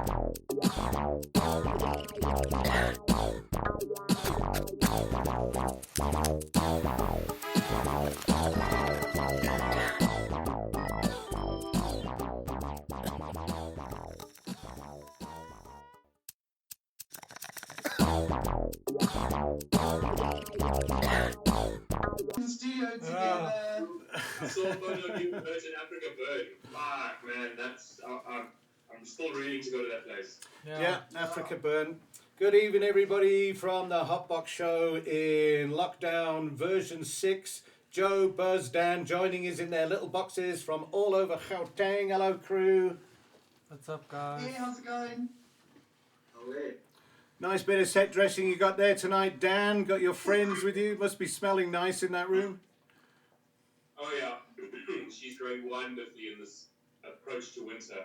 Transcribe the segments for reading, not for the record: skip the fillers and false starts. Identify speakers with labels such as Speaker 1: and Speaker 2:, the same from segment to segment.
Speaker 1: Studio together. I saw a photo of you with Virgin Africa Bird. Fuck, man, that's I'm still ready to go to that place.
Speaker 2: Yeah, Africa Burn. Good evening, everybody, from the Hotbox Show in lockdown version 6. Joe, Buzz, Dan joining us in their little boxes from all over Gauteng. Hello, crew.
Speaker 3: What's up, guys?
Speaker 1: Hey, how's it going? Away.
Speaker 2: Nice bit of set dressing you got there tonight, Dan. Got your friends with you. Must be smelling nice in that room.
Speaker 1: Oh yeah, she's growing wonderfully in this approach to winter.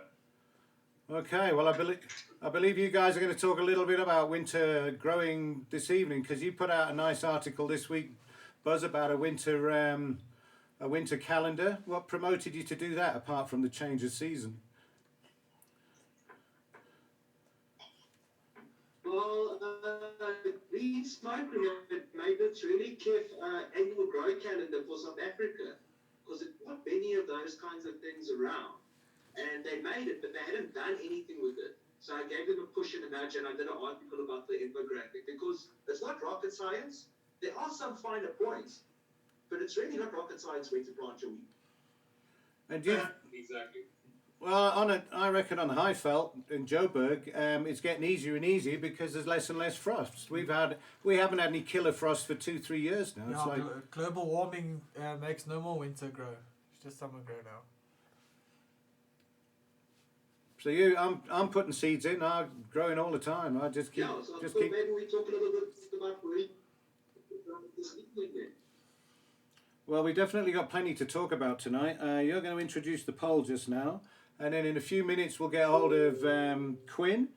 Speaker 2: Okay, well, I believe you guys are going to talk a little bit about winter growing this evening, because you put out a nice article this week, Buzz, about a winter calendar. What promoted you to do that, apart from the change of season?
Speaker 4: Well, we spoke made this really careful annual grow calendar for South Africa, because there's not many of those kinds of things around. And they made it, but they hadn't done anything with it. So I gave them a push and a nudge, and I did an article about the infographic, because it's not rocket science. There are some finer points, but it's really not rocket science where to plant your weed.
Speaker 2: And you,
Speaker 1: Exactly.
Speaker 2: well, I reckon on the Highveld in Joburg, it's getting easier and easier because there's less and less frost. We haven't had any killer frost for 2-3 years now. It's like
Speaker 3: global warming makes no more winter grow. It's just summer grow now.
Speaker 2: so I'm putting seeds in. I'm growing all the time. I just keep
Speaker 4: Yeah, so I
Speaker 2: just
Speaker 4: thought
Speaker 2: keep.
Speaker 4: maybe we talk a little bit about this evening then.
Speaker 2: Well, we definitely got plenty to talk about tonight. You're going to introduce the poll just now, and then in a few minutes we'll get hold of Quinn,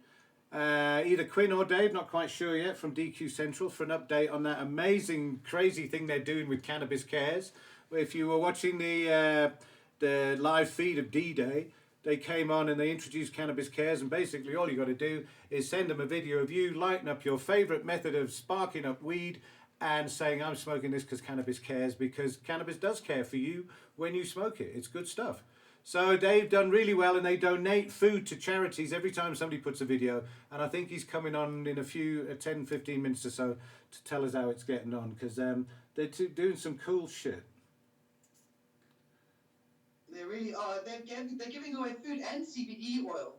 Speaker 2: either Quinn or Dave, not quite sure yet, from DQ Central for an update on that amazing, crazy thing they're doing with Cannabis Cares. If you were watching the live feed of D-Day, they came on and they introduced Cannabis Cares, and basically all you got to do is send them a video of you lighting up your favourite method of sparking up weed and saying, I'm smoking this because Cannabis Cares, because cannabis does care for you when you smoke it. It's good stuff. So they've done really well, and they donate food to charities every time somebody puts a video, and I think he's coming on in a few 10-15 minutes or so to tell us how it's getting on, because they're doing some cool shit.
Speaker 5: They really are. They're giving away food and CBD oil.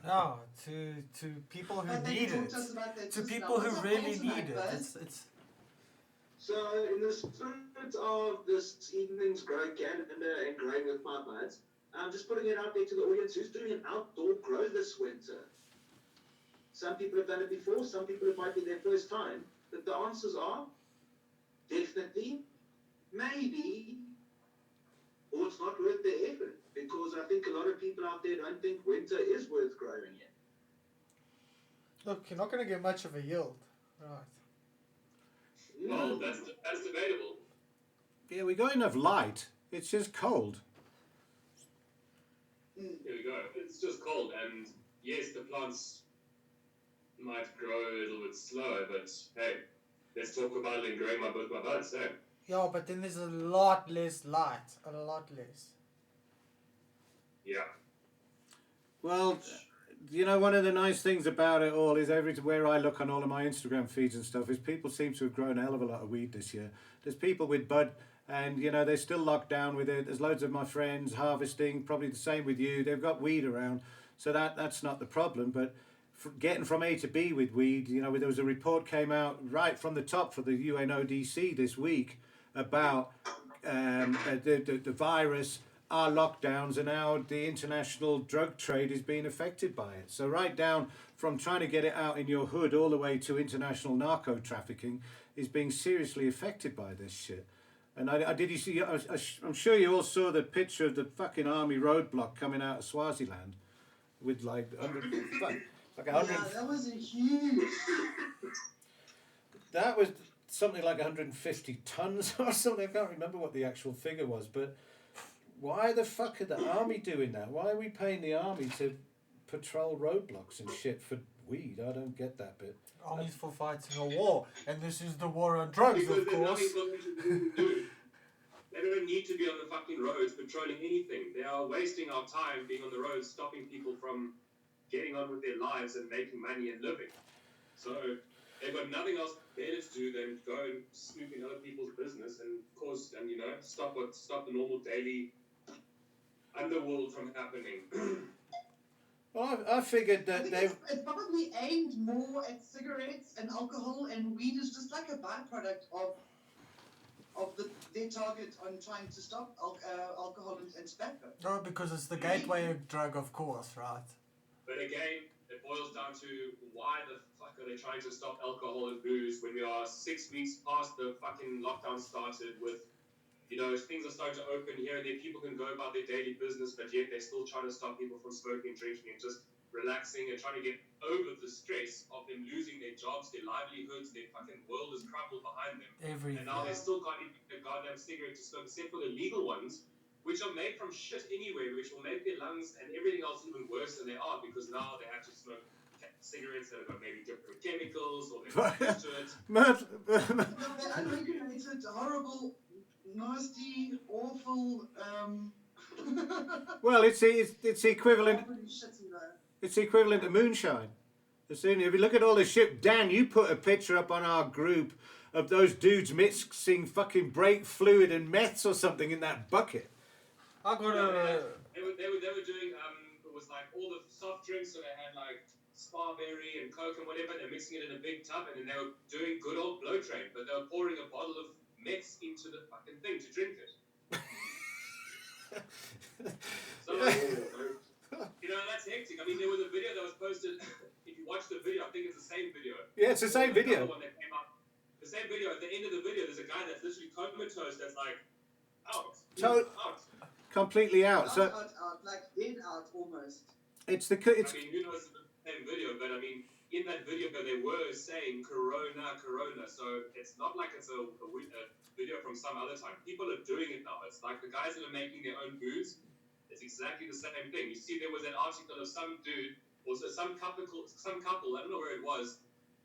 Speaker 3: No, to people who
Speaker 5: But they
Speaker 3: need
Speaker 5: talked
Speaker 3: it.
Speaker 5: to us about that
Speaker 3: To
Speaker 5: just
Speaker 3: people
Speaker 5: now.
Speaker 3: who
Speaker 5: What's up,
Speaker 3: really
Speaker 5: tonight,
Speaker 3: need it.
Speaker 5: Buzz?
Speaker 3: It's
Speaker 4: So, in the spirit of this evening's grow calendar and growing with my buds, I'm just putting it out there to the audience who's doing an outdoor grow this winter. Some people have done it before, some people it might be their first time, but the answers are definitely, maybe, or it's not worth the effort, because I think a lot of people out there don't think winter is worth growing yet.
Speaker 3: look, you're not going to get much of a yield, right?
Speaker 1: Well, that's debatable.
Speaker 2: Yeah, we got enough light. It's just cold.
Speaker 1: Here we go. It's just cold, and yes, the plants might grow a little bit slower, but hey, let's talk about it and growing both my buds, eh?
Speaker 3: Yeah, but then there's a lot less light. A lot less.
Speaker 1: Yeah.
Speaker 2: Well, you know, one of the nice things about it all is everywhere I look on all of my Instagram feeds and stuff is people seem to have grown a hell of a lot of weed this year. There's people with bud, and you know, they're still locked down with it. There's loads of my friends harvesting, probably the same with you. They've got weed around, so that's not the problem. But getting from A to B with weed, you know, there was a report came out right from the top for the UNODC this week about the virus, our lockdowns, and how the international drug trade is being affected by it. So right down from trying to get it out in your hood all the way to international narco trafficking is being seriously affected by this shit. And I'm sure you all saw the picture of the fucking army roadblock coming out of Swaziland with like 100, like 100.
Speaker 5: Yeah, that was a huge.
Speaker 2: That was something like 150 tons or something. I can't remember what the actual figure was, but Why the fuck are the army doing that? Why are we paying the army to patrol roadblocks and shit for weed? I don't get that bit.
Speaker 3: Armies for fighting a war, and this is the war on drugs,
Speaker 1: Because
Speaker 3: of
Speaker 1: there's
Speaker 3: course.
Speaker 1: nothing for them to do. They don't need to be on the fucking roads patrolling anything. They are wasting our time being on the roads, stopping people from getting on with their lives and making money and living. So they've got nothing else better to do than go and snoop in other people's business and stop the normal daily underworld from happening.
Speaker 2: Well, I figured
Speaker 5: I
Speaker 2: that
Speaker 5: think it's probably aimed more at cigarettes and alcohol, and weed is just like a byproduct of their target on trying to stop alcohol and tobacco.
Speaker 3: No, because it's the gateway drug, of course, right?
Speaker 1: But again, it boils down to why the fuck are they trying to stop alcohol and booze when we are 6 weeks past the fucking lockdown started with, things are starting to open here and there, people can go about their daily business, but yet they're still trying to stop people from smoking, drinking, and just relaxing and trying to get over the stress of them losing their jobs, their livelihoods, their fucking world is crumbled behind them.
Speaker 3: Everything.
Speaker 1: And now they still can't even get a goddamn cigarette to smoke, except for the legal ones, which are made from shit anyway, which will make their lungs and everything else even worse than they are, because now they have to smoke cigarettes that have got maybe different chemicals or they're used to it.
Speaker 5: They're unregulated, horrible, nasty, awful.
Speaker 2: well, it's the equivalent.
Speaker 5: Shitty though.
Speaker 2: It's the equivalent to moonshine. If you look at all the shit, Dan, you put a picture up on our group of those dudes mixing fucking brake fluid and meths or something in that bucket.
Speaker 3: I got a.
Speaker 1: They were doing it was like all the soft drinks, so they had like Sparberry and Coke and whatever. They're mixing it in a big tub, and then they were doing good old blow train, but they were pouring a bottle of mix into the fucking thing to drink it. So that's hectic. I mean, there was a video that was posted. If you watch the video, I think it's the same video.
Speaker 2: Yeah, it's the same video.
Speaker 1: One that came up. The same video. At the end of the video, there's a guy that's literally comatose. That's like out. Out.
Speaker 2: Completely out. So
Speaker 5: Out, like dead out almost.
Speaker 2: it's
Speaker 1: I mean, who knows the same video, but I mean, in that video, they were saying Corona, Corona. So it's not like it's a video from some other time. People are doing it now. It's like the guys that are making their own booze. It's exactly the same thing. You see, there was an article of some dude, also some couple, I don't know where it was,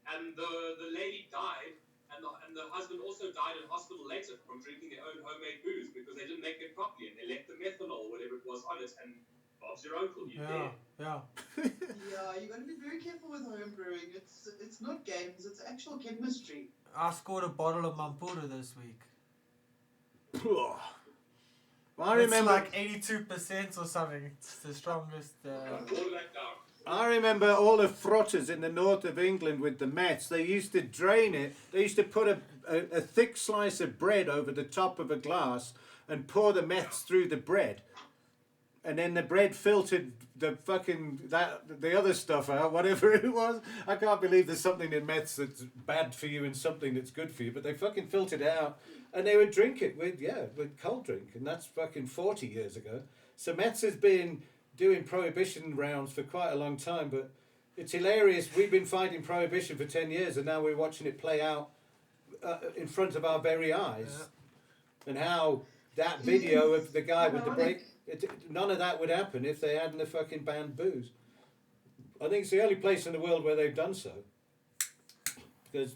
Speaker 1: and the lady died, and the husband also died in hospital later from drinking their own homemade booze because they didn't make it properly and they left the methanol or whatever it was on it, and Bob's your uncle, you're dead.
Speaker 3: Yeah.
Speaker 5: Yeah, you got to be very careful with home brewing. It's not games. It's actual chemistry.
Speaker 3: I scored a bottle of Mampuru this week.
Speaker 2: I remember
Speaker 3: It's like 82% or something. It's the strongest.
Speaker 1: All that down.
Speaker 2: I remember all the frotters in the north of England with the mets. They used to drain it. They used to put a thick slice of bread over the top of a glass and pour the meths through the bread. And then the bread filtered the other stuff out, whatever it was. I can't believe there's something in meths that's bad for you and something that's good for you, but they fucking filtered it out and they would drink it with cold drink, and that's fucking 40 years ago. So meths has been doing prohibition rounds for quite a long time, but it's hilarious. We've been fighting prohibition for 10 years and now we're watching it play out in front of our very eyes. And how that video of the guy with the break, none of that would happen if they hadn't fucking banned booze. I think it's the only place in the world where they've done so. Because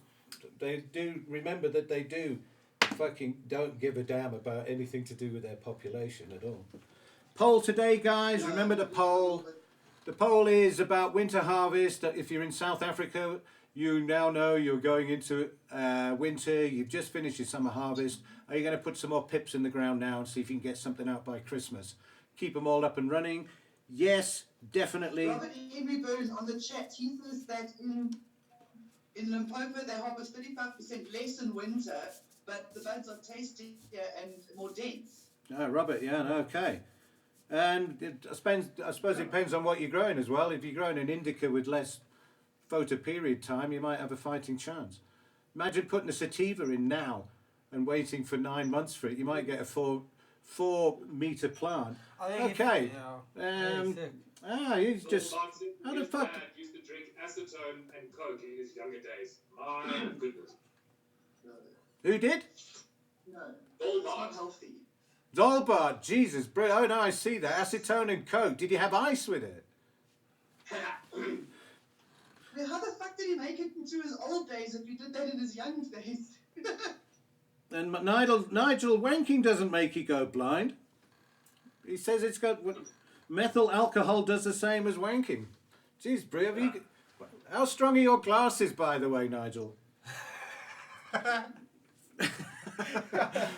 Speaker 2: they do, remember that they do fucking don't give a damn about anything to do with their population at all. Poll today, guys. Remember the poll. The poll is about winter harvest. If you're in South Africa, you now know you're going into winter. You've just finished your summer harvest. Are you going to put some more pips in the ground now and see if you can get something out by Christmas? Keep them all up and running. Yes, definitely.
Speaker 5: Robert Henry Burns on the chat, he says that in Limpopo they harvest 35% less in winter, but the buds are tastier and more dense.
Speaker 2: Oh, Robert, yeah, okay. And I suppose it depends on what you're growing as well. If you're growing an indica with less photoperiod time, you might have a fighting chance. Imagine putting a sativa in now and waiting for 9 months for it. You might get a 4 meter plant. Okay. You just... How the fuck...
Speaker 1: Used to drink acetone and coke in his younger days. My goodness.
Speaker 5: No.
Speaker 2: Who did?
Speaker 5: No. It's not healthy.
Speaker 2: Zolbart, Jesus, oh no, I see that. Acetone and Coke. Did you have ice with it?
Speaker 5: How the fuck did he make it into his old days if he did that in his young days?
Speaker 2: And Nigel, wanking doesn't make you go blind. He says it's got methyl alcohol does the same as wanking. Jeez, Brie, how strong are your glasses, by the way, Nigel?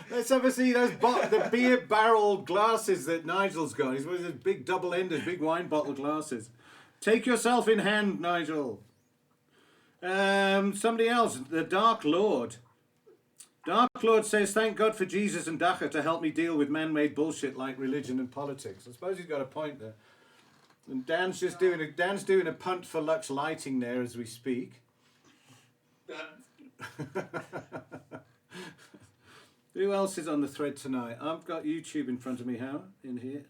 Speaker 2: Let's have a see those the beer barrel glasses that Nigel's got. He's one of those big double-ended, big wine bottle glasses. Take yourself in hand, Nigel. Somebody else, the Dark Lord. Dark Lord says, thank God for Jesus and Dagga to help me deal with man-made bullshit like religion and politics. I suppose he's got a point there. And Dan's doing a punt for Lux Lighting there as we speak. Who else is on the thread tonight? I've got YouTube in front of me, Howard, in here.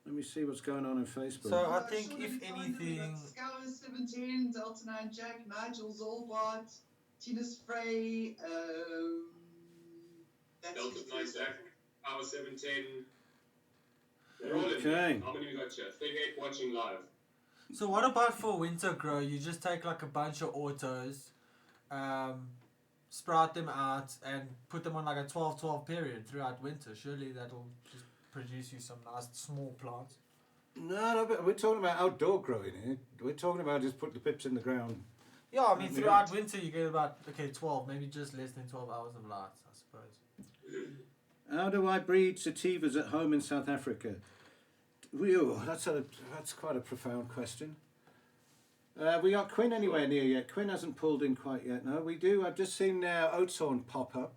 Speaker 2: Let me see what's going on Facebook.
Speaker 3: So I think if anything...
Speaker 5: Scour 17, Delta 9 Jack, Nigel Zolbart, Tina Spray,
Speaker 1: Delta 9 Jack, Power 710. They're all in
Speaker 2: Okay.
Speaker 1: there. How many we got here? 38 watching live.
Speaker 3: So what about for winter grow? You just take like a bunch of autos, sprout them out and put them on like a 12-12 period throughout winter. Surely that'll just produce you some nice small plants.
Speaker 2: No, but we're talking about outdoor growing here. We're talking about just put the pips in the ground.
Speaker 3: Yeah, I mean throughout winter you get about 12, maybe just less than 12 hours of light, I suppose.
Speaker 2: How do I breed sativas at home in South Africa? That's quite a profound question. We got Quinn anywhere near yet? Quinn hasn't pulled in quite yet. No, we do. I've just seen Oatshorn pop up.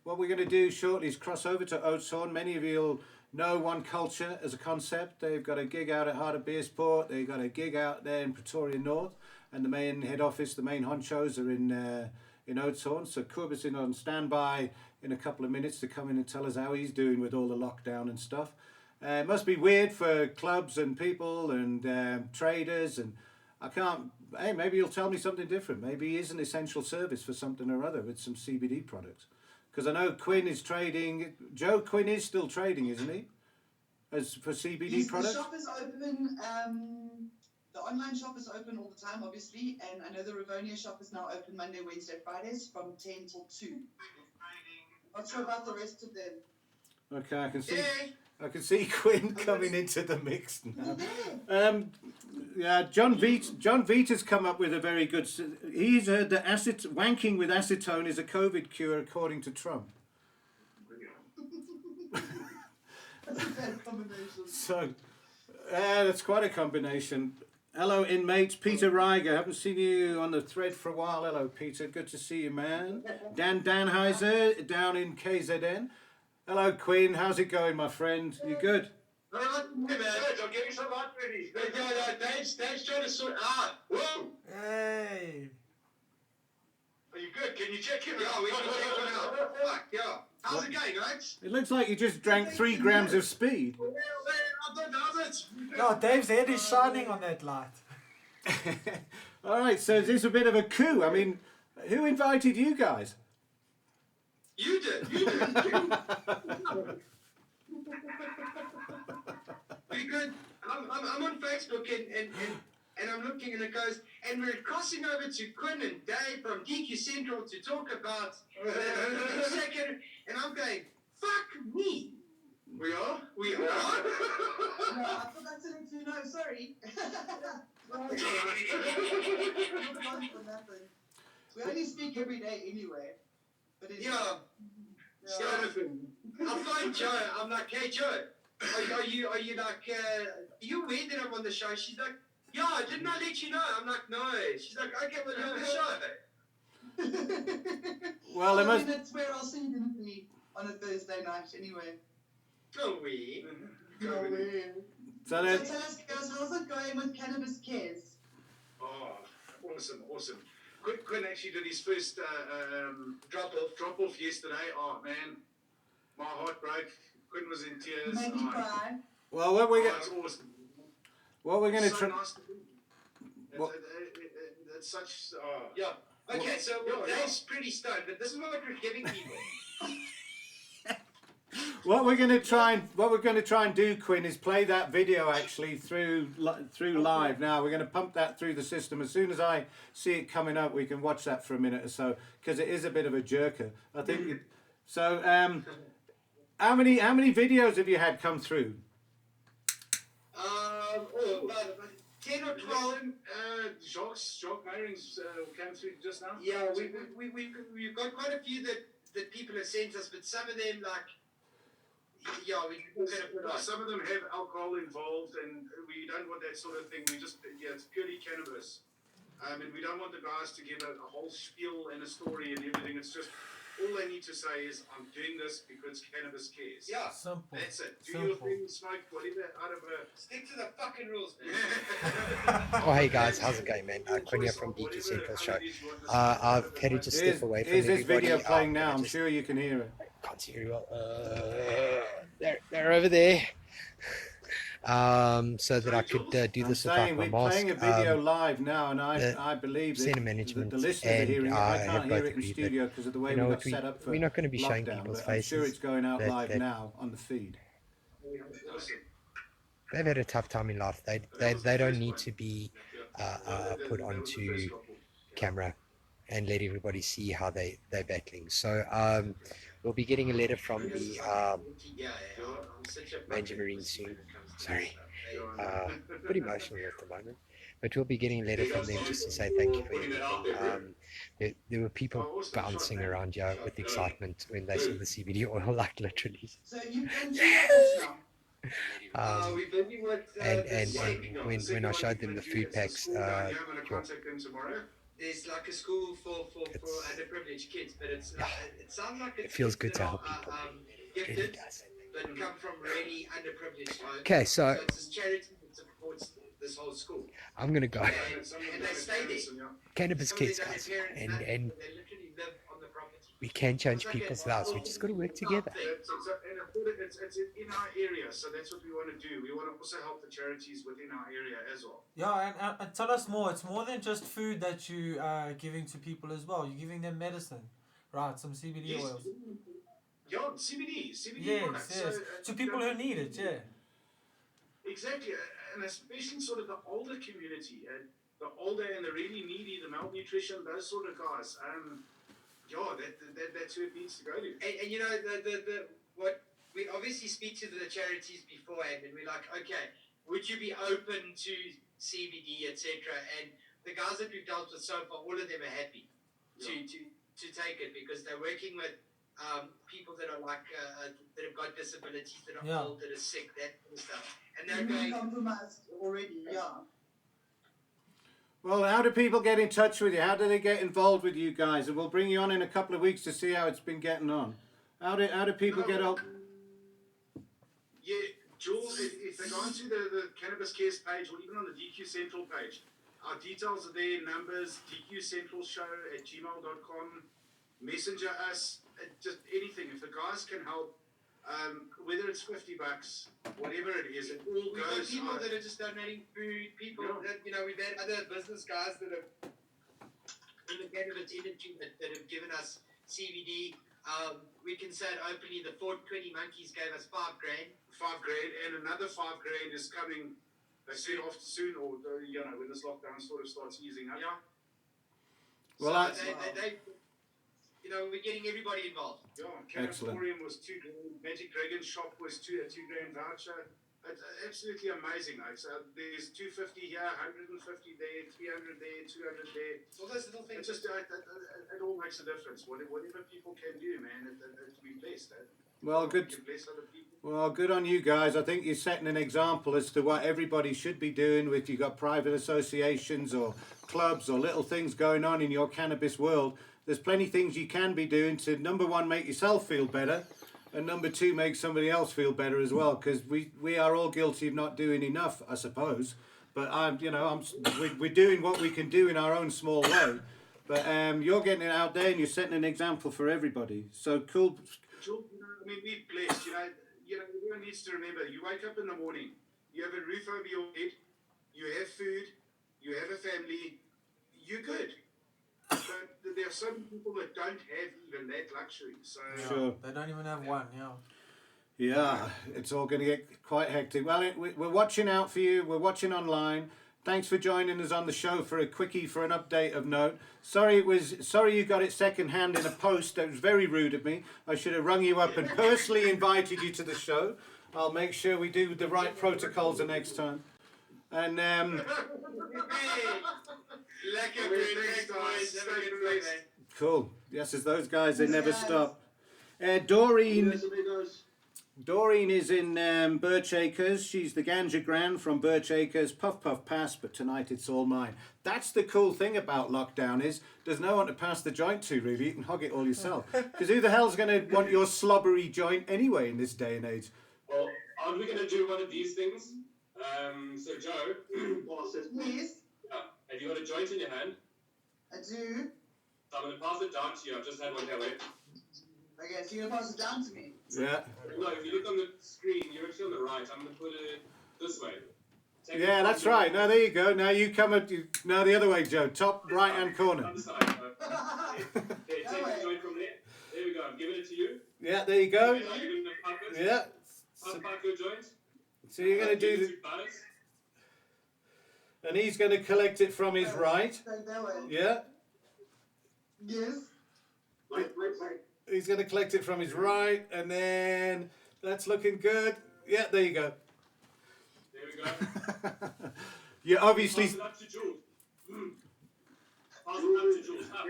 Speaker 2: What we're going to do shortly is cross over to Oatshorn. Many of you will know OneCulture as a concept. They've got a gig out at Heart of Beersport. They've got a gig out there in Pretoria North. And the main head office, the main honchos are in Oatshorn. So Kubis is on standby in a couple of minutes to come in and tell us how he's doing with all the lockdown and stuff. It must be weird for clubs and people and traders, and hey, maybe you'll tell me something different. Maybe he is an essential service for something or other with some CBD products. Because I know Quinn is trading, Joe Quinn is still trading, isn't he? As for CBD products?
Speaker 5: The shop is open, the online shop is open all the time, obviously, and I know the Rivonia shop is now open Monday, Wednesday, Fridays from 10 till 2. Not sure about the rest of them.
Speaker 2: Okay, I can see Quinn coming into the mix now. Yeah, John Vita's come up with a very good... He's heard that wanking with acetone is a COVID cure, according to Trump.
Speaker 5: That's a bad combination.
Speaker 2: So, that's quite a combination. Hello, inmates. Peter Reiger. Haven't seen you on the thread for a while. Hello, Peter. Good to see you, man. Dan Danheiser down in KZN. Hello, Queen. How's it going, my friend? You good?
Speaker 4: No, man. Good. I'm getting some hot ready. Dave's trying to sort out. Whoa!
Speaker 3: Hey!
Speaker 4: Are you good? Can you check him out? Fuck, yeah. How's it going, guys?
Speaker 2: It looks like you just drank 3 grams of speed.
Speaker 3: No, Dave's head is shining on that light.
Speaker 2: All right, so is this a bit of a coup? I mean, who invited you guys?
Speaker 4: You did. Because I'm on Facebook and I'm looking and it goes, and we're crossing over to Quinn and Dave from DQ Central to talk about the second, and I'm going, fuck me. We are? We are?
Speaker 5: No, I forgot to let you know, sorry. We only speak every day anyway. But it's,
Speaker 4: Yeah. I find Joe. I'm like, hey Joe, are you like, you aware that I'm on the show? She's like, yeah, didn't I let you know? I'm like, no. She's like, okay, well, you're on the show.
Speaker 2: Well, it must...
Speaker 5: that's where I'll see you going to be on a Thursday night anyway.
Speaker 4: Go we.
Speaker 5: So
Speaker 2: So
Speaker 5: tell us, guys, how's it going with Cannabis Cares?
Speaker 4: Oh, awesome. Quinn actually did his first drop off yesterday. Oh man, my heart broke. Quinn was in tears.
Speaker 5: Made me cry.
Speaker 2: Well, what we're
Speaker 4: it's awesome.
Speaker 2: What we're going to
Speaker 4: so
Speaker 2: try...
Speaker 4: nice to do. It's such... yeah. Okay, so Dave's pretty stoned, but this is what we're giving people.
Speaker 2: What we're going to try and do, Quinn, is play that video actually through live. Now we're going to pump that through the system. As soon as I see it coming up, we can watch that for a minute or so because it is a bit of a jerker. I think. So, how many videos have you had come through?
Speaker 4: About 10 or 12.
Speaker 6: Jacques Meyerings came through just now.
Speaker 4: Yeah, we've got quite a few that people have sent us, but some of them, like, yeah, we're going to put on.
Speaker 6: Some of them have alcohol involved, and we don't want that sort of thing. We just, it's purely cannabis. And we don't want the guys to give a whole spiel and a story and everything. It's just, all they need to say is, I'm doing this because Cannabis Cares.
Speaker 4: Yeah,
Speaker 3: Simple.
Speaker 6: That's it. Do
Speaker 3: Simple.
Speaker 6: your thing, smoke whatever out of a...
Speaker 4: stick to the fucking rules, man.
Speaker 7: Oh, hey guys, how's it going, man? Quinn here from DQ Central Show. I've had to just step away from
Speaker 2: Is this
Speaker 7: everybody.
Speaker 2: video playing now?
Speaker 7: I
Speaker 2: I'm
Speaker 7: just
Speaker 2: sure you can hear it.
Speaker 7: can't see very well. They're over there. So that I could do
Speaker 2: I'm
Speaker 7: this without
Speaker 2: saying
Speaker 7: my
Speaker 2: we're
Speaker 7: mask.
Speaker 2: playing a video live now, and
Speaker 7: the
Speaker 2: I believe
Speaker 7: center
Speaker 2: that
Speaker 7: management
Speaker 2: the listeners are
Speaker 7: and
Speaker 2: hearing it. I
Speaker 7: I have
Speaker 2: can't hear
Speaker 7: both
Speaker 2: it in
Speaker 7: agreed that,
Speaker 2: studio because of the way
Speaker 7: you know
Speaker 2: we
Speaker 7: what,
Speaker 2: got set up for
Speaker 7: we're not going to be showing
Speaker 2: lockdown,
Speaker 7: people's
Speaker 2: but I'm sure
Speaker 7: faces
Speaker 2: it's going out
Speaker 7: that-
Speaker 2: live
Speaker 7: that-
Speaker 2: now on the feed.
Speaker 7: They've had a tough time in life. They don't need to be put onto camera and let everybody see how they're battling. So we'll be getting a letter from the Ranger Marine soon. Sorry. Pretty emotional at the moment. But we'll be getting a letter from them just to say thank you for everything. There were people bouncing around here with excitement when they saw the CBD oil, like literally.
Speaker 5: So you've done 2 levels now.
Speaker 4: We're busy with
Speaker 7: And when I showed them the food packs,
Speaker 6: I'm going to contact them tomorrow.
Speaker 4: there's like a school for underprivileged kids, but it's it sounds like it's
Speaker 7: it feels
Speaker 4: kids
Speaker 7: good
Speaker 4: that
Speaker 7: to
Speaker 4: are,
Speaker 7: help people. It really
Speaker 4: gifted,
Speaker 7: does.
Speaker 4: but come from really underprivileged homes.
Speaker 7: Okay, so
Speaker 4: it's this charity that supports this whole school,
Speaker 7: I'm gonna go.
Speaker 4: and they stay there.
Speaker 7: Cannabis
Speaker 4: Some of
Speaker 7: Kids,
Speaker 4: them have
Speaker 7: guys,
Speaker 4: parents
Speaker 7: and
Speaker 4: that
Speaker 7: and
Speaker 4: they literally live on the property.
Speaker 7: we can change people's lives. We just got to work together.
Speaker 6: It's in our area, so that's what we want to do. We want to also help the charities within our area as well.
Speaker 3: Yeah, and tell us more. It's more than just food that you are giving to people as well. You're giving them medicine, right? Some CBD oils.
Speaker 6: Yeah, CBD
Speaker 3: Yes,
Speaker 6: products.
Speaker 3: yes.
Speaker 6: So,
Speaker 3: To people who need it, yeah.
Speaker 6: Exactly, and especially sort of the older community, the older and the really needy, the malnutrition, those sort of guys. That's who it needs to go to.
Speaker 4: And you know the what we obviously speak to the charities beforehand, and we're like, okay, would you be open to CBD, etc. And the guys that we've dealt with so far, all of them are happy to take it because they're working with people that are like that have got disabilities, that are old, that are sick, that kind of stuff, and they're
Speaker 5: You're
Speaker 4: going.
Speaker 5: compromised already, yeah.
Speaker 2: Well, how do people get in touch with you? How do they get involved with you guys? And we'll bring you on in a couple of weeks to see how it's been getting on. How do people get up?
Speaker 6: Yeah, Jules, if they go onto the Cannabis Cares page or even on the DQ Central page, our details are there, numbers, dqcentralshow@gmail.com, messenger us, just anything. If the guys can help, whether it's $50, whatever it is, it all
Speaker 4: We've got
Speaker 6: goes.
Speaker 4: people that are just donating food, people that, you know, we've had other business guys that have in the cannabis industry that have given us CBD. We can say it openly, the 420 Monkeys gave us $5,000.
Speaker 6: $5,000, and another $5,000 is coming soon, or when this lockdown sort of starts easing up.
Speaker 4: Yeah.
Speaker 2: Well,
Speaker 4: so they you know, we're getting everybody involved.
Speaker 6: Yeah,
Speaker 2: Excellent.
Speaker 6: Canatorium was $2,000, Magic Dragon Shop was a $2,000 voucher. It's absolutely amazing, mate. So there's 250 here, 150 there, 300 there, 200 there.
Speaker 4: All those little
Speaker 6: It
Speaker 4: things.
Speaker 6: just it all makes a difference. Whatever people can do, man, we're blessed.
Speaker 2: Well, good.
Speaker 6: We can bless other people.
Speaker 2: Well, good on you guys. I think you're setting an example as to what everybody should be doing with you've got private associations or clubs or little things going on in your cannabis world. There's plenty of things you can be doing to, number one, make yourself feel better, and number two, make somebody else feel better as well, because we are all guilty of not doing enough, I suppose. But we're doing what we can do in our own small way. But you're getting it out there and you're setting an example for everybody. So cool.
Speaker 6: I mean, we're blessed. Everyone needs to remember. You wake up in the morning, you have a roof over your head, you have food, you have a family, you're good. But there are some people that don't have even that luxury. So
Speaker 2: Sure.
Speaker 3: They don't even have one, yeah.
Speaker 2: Yeah, it's all going to get quite hectic. Well, we're watching out for you. We're watching online. Thanks for joining us on the show for a quickie for an update of note. Sorry you got it second hand in a post. That was very rude of me. I should have rung you up and personally invited you to the show. I'll make sure we do the right protocols the next time. And cool. Yes, as those guys, they never stop. Doreen is in Birch Acres. She's the Ganja Gran from Birch Acres. Puff puff pass, but tonight it's all mine. That's the cool thing about lockdown is there's no one to pass the joint to really. You can hog it all yourself. Because who the hell's going to want your slobbery joint anyway in this day and age?
Speaker 1: Well, aren't we going to do one of these things? So Joe,
Speaker 5: Yes,
Speaker 1: have you got a joint in your hand?
Speaker 5: I do.
Speaker 1: So I'm going to pass it down to you. I've just had one here. Wait.
Speaker 5: Okay, so you're gonna pass it down to me.
Speaker 2: Yeah.
Speaker 1: No, if you look on the screen, you're actually on the right. I'm going to put it this way.
Speaker 2: Yeah, that's right. Now there you go. Now you come up. Now the other way, Joe. Top right hand corner.
Speaker 1: Other side. Take the joint from there. There we go. I'm giving it to you.
Speaker 2: Yeah, there you go.
Speaker 1: Now you're going to puff it.
Speaker 2: Yeah.
Speaker 1: Puff your joint.
Speaker 2: So you're going to do the, and he's going to collect it from his right.
Speaker 5: That way.
Speaker 2: Yeah.
Speaker 5: Yes.
Speaker 4: Wait.
Speaker 2: He's going to collect it from his right, and then that's looking good. Yeah, there you go.
Speaker 1: There we go.
Speaker 2: You obviously.
Speaker 1: Pass it up to Jules. Pass it up to Jules. Up.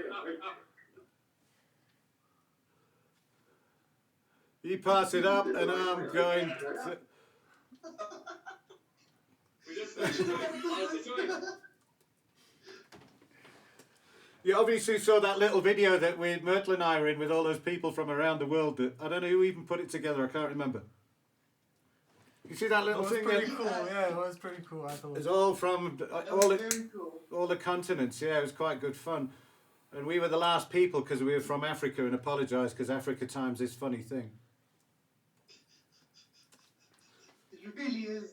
Speaker 2: You pass it up, and I'm going.
Speaker 1: We just finished doing it.
Speaker 2: You obviously saw that little video that Myrtle and I were in with all those people from around the world. That I don't know who even put it together. I can't remember. You see that little
Speaker 3: It was
Speaker 2: thing?
Speaker 3: pretty cool. Yeah, it was pretty cool. I thought.
Speaker 2: It's all from
Speaker 5: Very cool.
Speaker 2: all the continents. Yeah, it was quite good fun. And we were the last people because we were from Africa and apologise because Africa times this funny thing.
Speaker 5: It really is.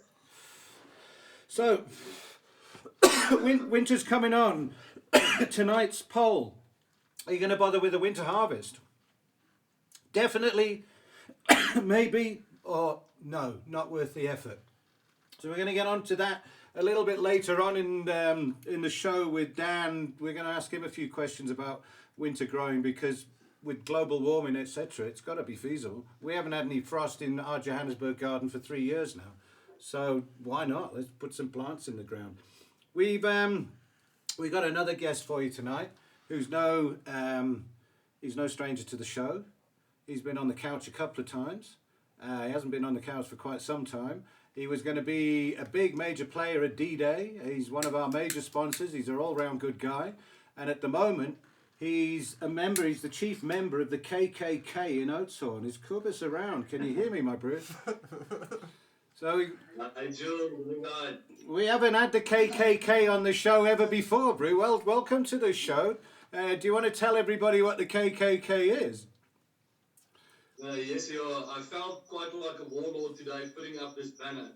Speaker 2: So, winter's coming on. Tonight's poll. Are you going to bother with a winter harvest? Definitely, maybe, or no, not worth the effort. So we're going to get on to that a little bit later on in the show with Dan. We're going to ask him a few questions about winter growing because with global warming, etc., it's got to be feasible. We haven't had any frost in our Johannesburg garden for 3 years now. So why not? Let's put some plants in the ground. We've got another guest for you tonight, who's he's no stranger to the show. He's been on the couch a couple of times. He hasn't been on the couch for quite some time. He was going to be a big major player at D-Day. He's one of our major sponsors. He's an all-round good guy. And at the moment, he's the chief member of the KKK in Oudtshoorn. Is Kubus around? Can you hear me, my bro? So we haven't had the KKK on the show ever before, Brew. Well, welcome to the show. Do you want to tell everybody what the KKK is?
Speaker 8: Yes, I felt quite like a warlord today putting up this banner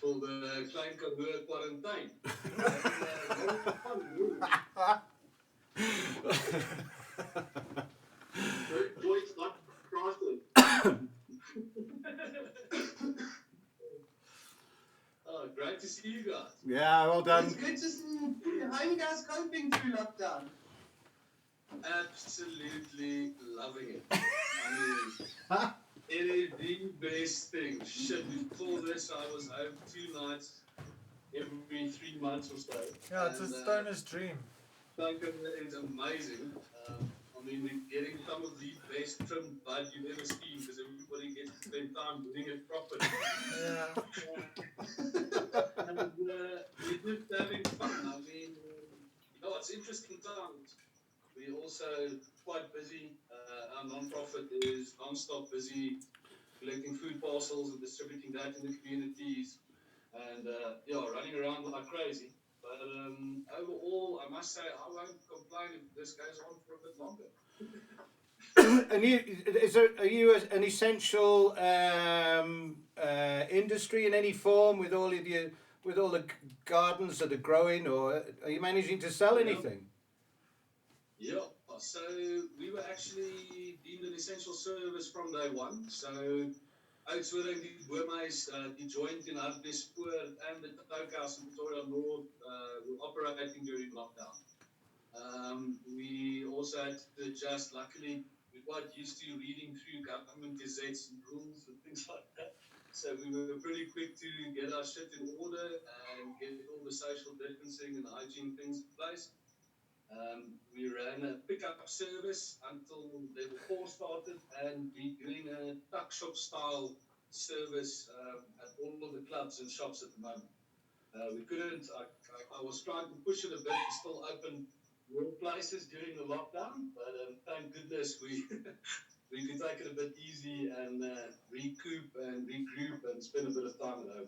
Speaker 8: for the Klein Karoo quarantine.
Speaker 4: Joint's not crossing.
Speaker 8: Oh, great to see you guys.
Speaker 2: Yeah, well done.
Speaker 5: It's good to see you. How are you guys coping through lockdown?
Speaker 8: Absolutely loving it. I mean, it is the best thing. Shit, before this, I was home 2 nights every 3 months or so.
Speaker 3: Yeah, it's a stoner's dream.
Speaker 8: It's amazing. I mean, we're getting some of the best trimmed bud you've ever seen because everybody gets to spend time doing it properly.
Speaker 3: Yeah.
Speaker 8: And we're just having fun. I mean, it's interesting times. We're also quite busy. Our non-profit is non-stop busy collecting food parcels and distributing that in the communities and running around like crazy. But overall, I must say, I won't complain if this goes on for a bit longer.
Speaker 2: And are you an essential industry in any form with all the gardens that are growing, or are you managing to sell anything?
Speaker 8: Yeah, so we were actually deemed an essential service from day one. So Uitzwering, die boomhuis, die joint in Hartbeespoort and the Tokehouse in Pretoria North were operating during lockdown. We also had to adjust. Luckily, we're quite used to reading through government gazettes and rules and things like that. So we were pretty quick to get our shit in order and get all the social distancing and hygiene things in place. We ran a pickup service until level 4 started, and we're doing a tuck shop style service at all of the clubs and shops at the moment. We couldn't, I was trying to push it a bit to still open more places during the lockdown, but thank goodness we we could take it a bit easy and recoup and regroup and spend a bit of time at home.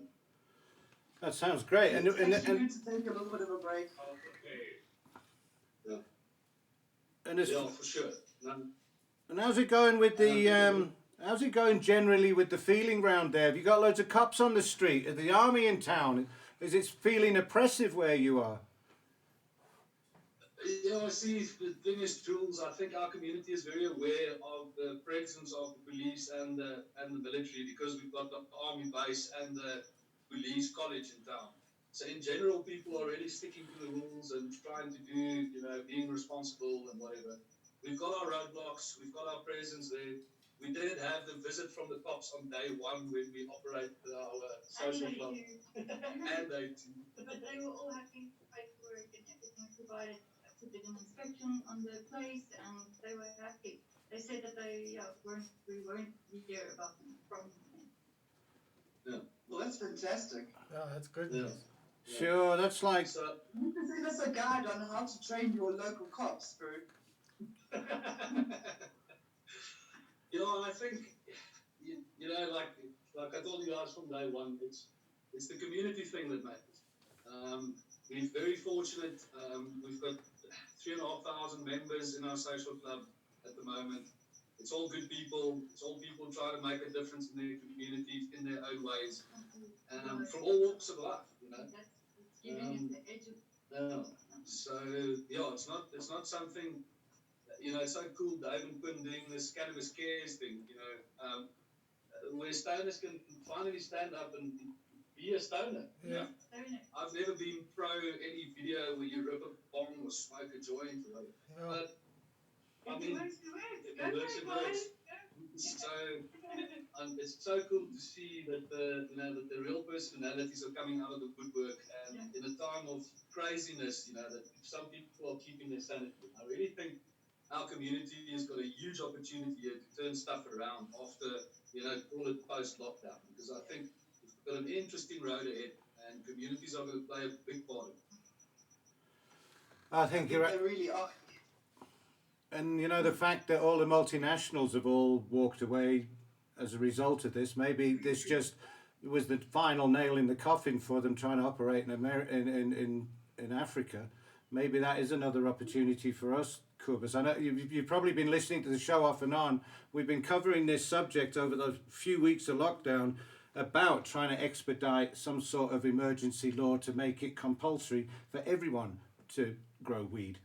Speaker 2: That sounds great.
Speaker 5: It's actually good to take a little bit of a break.
Speaker 8: Yeah.
Speaker 2: And it's,
Speaker 8: Yeah, for sure.
Speaker 2: and how's it going with the how's it going generally with the feeling round there? Have you got loads of cops on the street? Are the army in town? Is it feeling oppressive where you are?
Speaker 8: Yeah, I see. The thing is, Jules, I think our community is very aware of the presence of the police and the military, because we've got the army base and the police college in town. So in general, people are really sticking to the rules and trying to do, being responsible and whatever. We've got our roadblocks, we've got our presence there. We did have the visit from the cops on day one when we operated our social club. And they too.
Speaker 9: But they were all happy with the paperwork and everything provided. To did an inspection on the place, and they were happy. They said that we weren't hear about them from them.
Speaker 8: Yeah.
Speaker 5: Well, that's fantastic.
Speaker 3: Yeah, that's good
Speaker 8: Yeah.
Speaker 3: news.
Speaker 2: Sure, that's like.
Speaker 8: So,
Speaker 5: You need to send us a guide on how to train your local cops, bro.
Speaker 8: I think, like I told you guys from day one, it's the community thing that matters. We're very fortunate. We've got 3,500 members in our social club at the moment. It's all good people. It's all people trying to make a difference in their communities in their own ways, from all walks of life.
Speaker 9: That's giving it the edge of.
Speaker 8: Yeah. So it's not something. It's so cool, Dave and Quinn doing this Cannabis Cares thing. Where stoners can finally stand up and be a stoner.
Speaker 3: Yeah.
Speaker 8: I've never been pro any video where you rip a bong or smoke a joint or whatever.
Speaker 3: Yeah.
Speaker 8: But I mean, if it works, it works. So it's so cool to see that the real personalities are coming out of the woodwork, and in a time of craziness, that some people are keeping their sanity. I really think our community has got a huge opportunity here to turn stuff around after, call it post-lockdown, because I think we've got an interesting road ahead, and communities are going to play a big part in it.
Speaker 2: I think you're
Speaker 5: They really are.
Speaker 2: And the fact that all the multinationals have all walked away as a result of this, maybe this just was the final nail in the coffin for them trying to operate in Africa. Maybe that is another opportunity for us, Kubus. I know you've probably been listening to the show off and on. We've been covering this subject over the few weeks of lockdown about trying to expedite some sort of emergency law to make it compulsory for everyone to grow weed.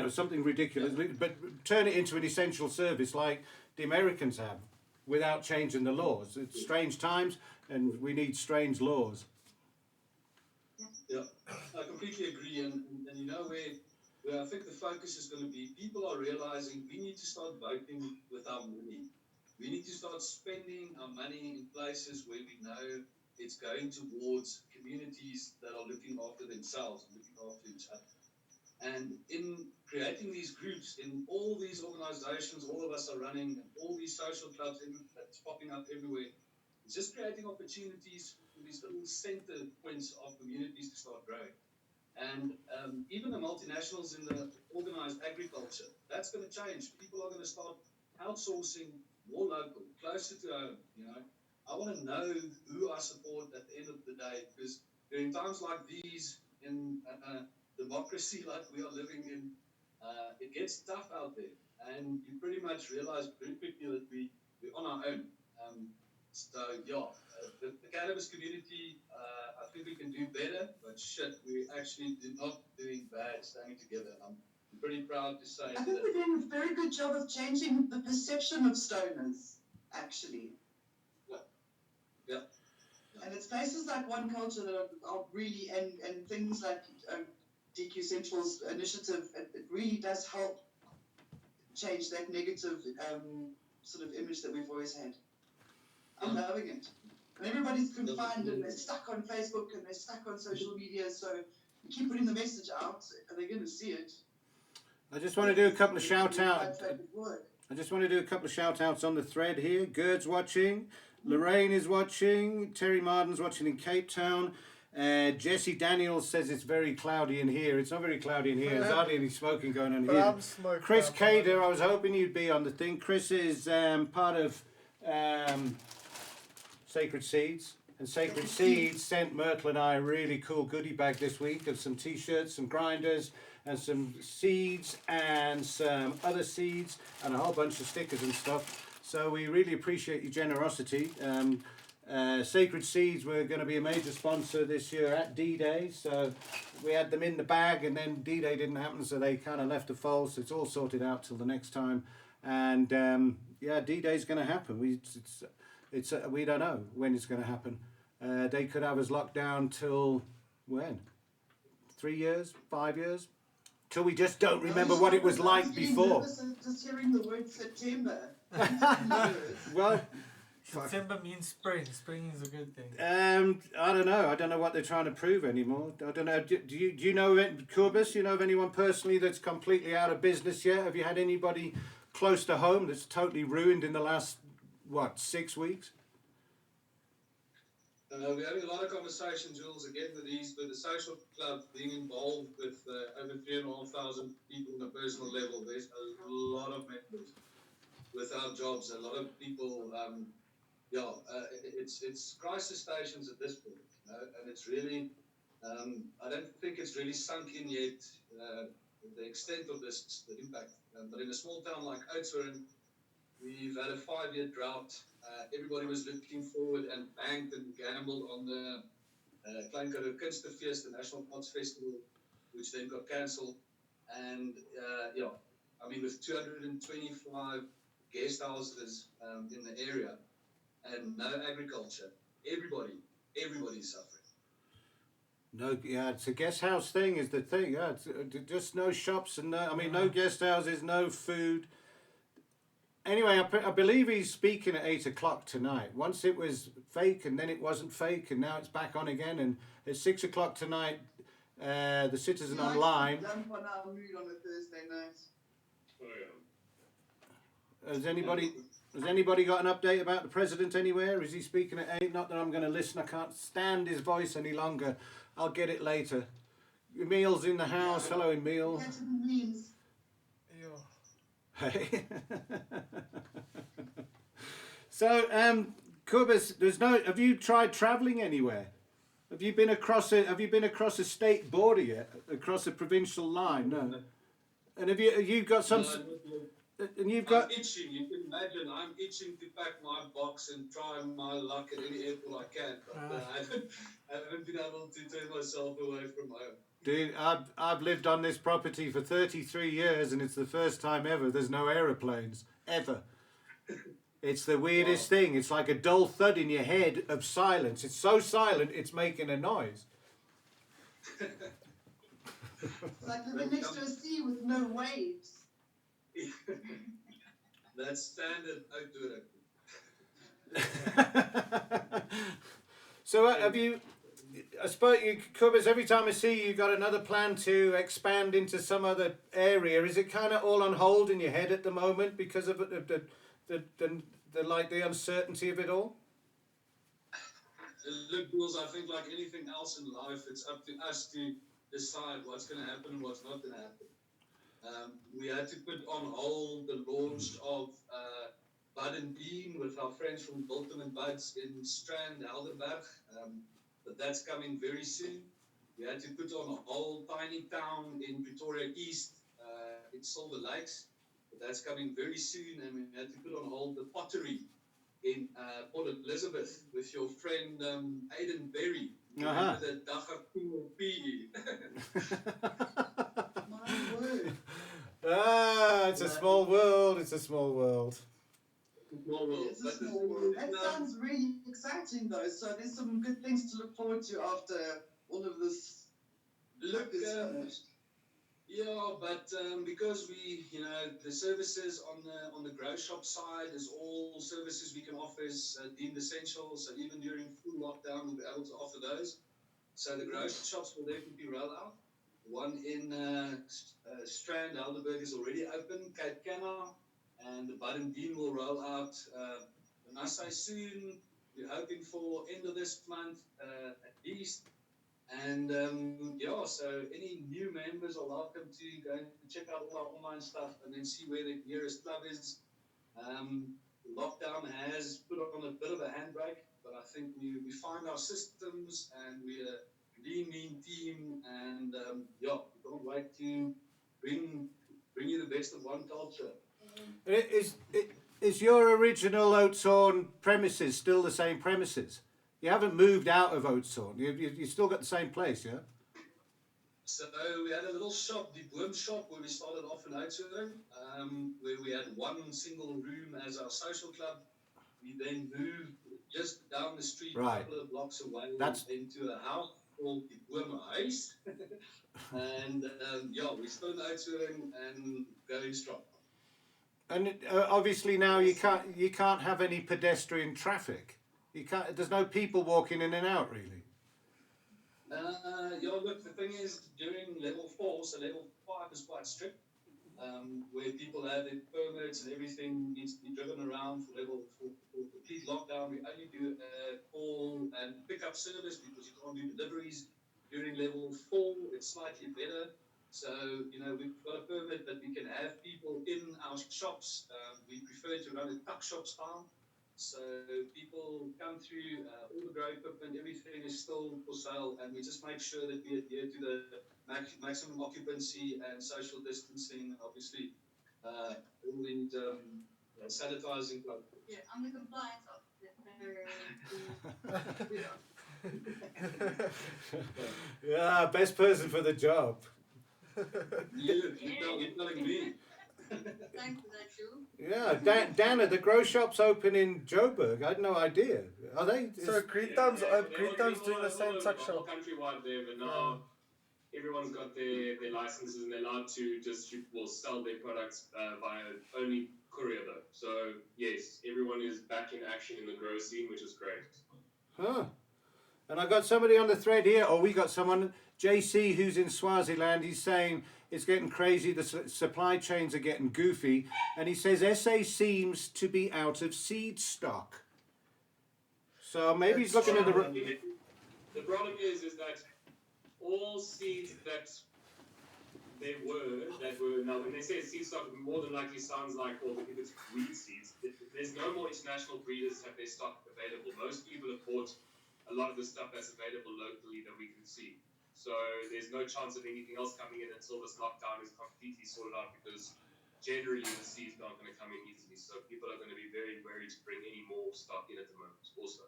Speaker 2: Something ridiculous, but turn it into an essential service like the Americans have without changing the laws. It's strange times, and we need strange laws.
Speaker 8: Yeah, I completely agree. And where I think the focus is going to be, people are realizing we need to start voting with our money. We need to start spending our money in places where we know it's going towards communities that are looking after themselves and looking after each other. And in creating these groups, in all these organizations all of us are running, and all these social clubs that's popping up everywhere, it's just creating opportunities for these little center points of communities to start growing. And even the multinationals in the organized agriculture, that's going to change. People are going to start outsourcing more local, closer to home. I want to know who I support at the end of the day, because during times like these, in democracy like we are living in, it gets tough out there, and you pretty much realize very quickly that we're on our own. The cannabis community, I think we can do better, but shit, we actually do not doing bad standing together. I'm pretty proud to say
Speaker 5: I think we're doing a very good job of changing the perception of stoners, actually. And it's places like OneCulture that are really, and things like DQ Central's initiative, it really does help change that negative sort of image that we've always had. I'm loving it. And everybody's confined and they're stuck on Facebook and they're stuck on social media, so you keep putting the message out, and they're going to see it.
Speaker 2: I just want to do a couple of shout outs. I just want to do a couple of shout outs on the thread here. Gerd's watching, Lorraine is watching, Terry Marden's watching in Cape Town. Jesse Daniels says it's very cloudy in here. It's not very cloudy in here. There's hardly any smoking going on here. Chris Cader, I was hoping you'd be on the thing. Chris is part of Sacred Seeds. And Sacred Seeds sent Myrtle and I a really cool goodie bag this week of some t-shirts, some grinders, and some seeds, and some other seeds, and a whole bunch of stickers and stuff. So we really appreciate your generosity. Sacred Seeds were going to be a major sponsor this year at D-Day, so we had them in the bag, and then D-Day didn't happen, so they kind of left the fold, so it's all sorted out till the next time. And yeah, D-Day's going to happen. We don't know when it's going to happen. They could have us locked down till when? 3 years? 5 years? Till we just don't remember what it was like before.
Speaker 5: Just hearing the word September.
Speaker 2: Well,
Speaker 3: September means spring. Spring is a good thing.
Speaker 2: I don't know. I don't know what they're trying to prove anymore. I don't know. Do you know, Corbus, you know of anyone personally that's completely out of business yet? Have you had anybody close to home that's totally ruined in the last, 6 weeks?
Speaker 8: We're having a lot of conversations, Jules, again with the social club being involved with over 3,500 people on a personal level. There's a lot of members without jobs, a lot of people, it's crisis stations at this point, and it's really, I don't think it's really sunk in yet, the extent of the impact. But in a small town like Oudtshoorn, we've had a 5-year drought. Everybody was looking forward and banked and gambled on the Klein Karoo Kunstefeest, the National Arts Festival, which then got cancelled. And with 225 guest houses in the area and no agriculture, everybody's suffering.
Speaker 2: No, yeah, it's a guest house thing is the thing. Yeah, it's just no shops and no guest houses, no food. Anyway, I believe he's speaking at 8 o'clock tonight. Once it was fake, and then it wasn't fake, and now it's back on again. And at 6 o'clock tonight, the Citizen Online.
Speaker 5: Jump on our mood on a Thursday night.
Speaker 2: Has anybody got an update about the president anywhere? Is he speaking at 8? Not that I'm going to listen. I can't stand his voice any longer. I'll get it later. Emil's in the house. Hello, Emil. Hey. So, Corbus, have you tried travelling anywhere? Have you been across a state border yet? Across a provincial line? No. And have you got some? And you've got.
Speaker 8: I'm itching. You can imagine. I'm itching to pack my box and try my luck at any airport I can. But I haven't been able to turn myself away from home.
Speaker 2: Dude, I've lived on this property for 33 years, and it's the first time ever there's no aeroplanes ever. It's the weirdest thing. It's like a dull thud in your head of silence. It's so silent, it's making a noise.
Speaker 5: It's like living next to a sea with no waves.
Speaker 8: That's standard outdoor.
Speaker 2: So have you? I suppose Corbus, every time I see you got another plan to expand into some other area. Is it kind of all on hold in your head at the moment because of the uncertainty of it all?
Speaker 8: Look, Jules, I think like anything else in life, it's up to us to decide what's going to happen and what's not going to happen. We had to put on hold the launch of Bud and Bean with our friends from Bolton and Buds in Strand, Helderberg. But that's coming very soon. We had to put on a whole tiny town in Pretoria East, in Silver Lakes. But that's coming very soon. And we had to put on hold the pottery in Port Elizabeth with your friend Aidan Berry.
Speaker 2: Uh-huh.
Speaker 8: The Dagga
Speaker 5: My word.
Speaker 2: It's a small world. It's a small world.
Speaker 8: Small world.
Speaker 5: It's a
Speaker 8: But the
Speaker 5: small
Speaker 8: thing
Speaker 5: world.
Speaker 8: is,
Speaker 5: That sounds really exciting, though. So there's some good things to look forward to after all of this
Speaker 8: look,
Speaker 5: is finished.
Speaker 8: yeah, but because we, the services on the grow shop side is all services we can offer is deemed essential. So even during full lockdown, we'll be able to offer those. So the grow shops will definitely roll out. One in Strand, Helderberg is already open, Cape Cana, and the Bud and Bean will roll out. When I say soon, we're hoping for end of this month at least. And yeah, so any new members are welcome to go and check out all our online stuff and then see where the nearest club is. Lockdown has put on a bit of a handbrake, but I think we find our systems and we're a lean, mean team. And yeah, we can't wait to bring you the best of OneCulture.
Speaker 2: Is your original Oatshorn premises still the same premises? You haven't moved out of Oatshorn. You still got the same place, yeah?
Speaker 8: So we had a little shop, the Boom shop, where we started off in Oudtshoorn, where we had one single room as our social club. We then moved just down the street, a couple of blocks away, into a house called the Boom House. And yeah, we're still in Oudtshoorn and going strong.
Speaker 2: And obviously now you can't have any pedestrian traffic. You can't. There's no people walking in and out really.
Speaker 8: Yeah, look, the thing is, during level 4, so level 5 is quite strict, where people have their permits and everything needs to be driven around for complete lockdown. We only do a call and pickup service because you can't do deliveries. During level 4, it's slightly better. So, we've got a permit that we can have people in our shops. We prefer to run a tuck shop style. So people come through, all the grow equipment, everything is still for sale, and we just make sure that we adhere to the maximum occupancy and social distancing, and obviously all the sanitizing.
Speaker 9: Yeah, I'm the compliance officer.
Speaker 2: Yeah, best person for the job.
Speaker 8: You're telling me.
Speaker 9: Thanks for that, too.
Speaker 2: Yeah, Dana, the grow shop's open in Joburg. I had no idea. Are they?
Speaker 3: So Green Thumb's doing the same tuck shop.
Speaker 1: Countrywide there, but now everyone's got their licenses and they're allowed to sell their products via only courier though. So yes, everyone is back in action in the grow scene, which is great.
Speaker 2: Huh. And I got somebody on the thread here, or we got someone, JC, who's in Swaziland. He's saying it's getting crazy, the supply chains are getting goofy, and he says SA seems to be out of seed stock. So maybe he's looking at the...
Speaker 1: The problem is that all seeds that were now when they say seed stock, more than likely sounds like, well, if it's weed seeds, there's no more international breeders have their stock available. Most people have bought a lot of the stuff that's available locally that we can see. So there's no chance of anything else coming in until this lockdown is completely sorted out, because generally the seeds aren't going to come in easily. So people are going to be very wary to bring any more stock in at the moment also.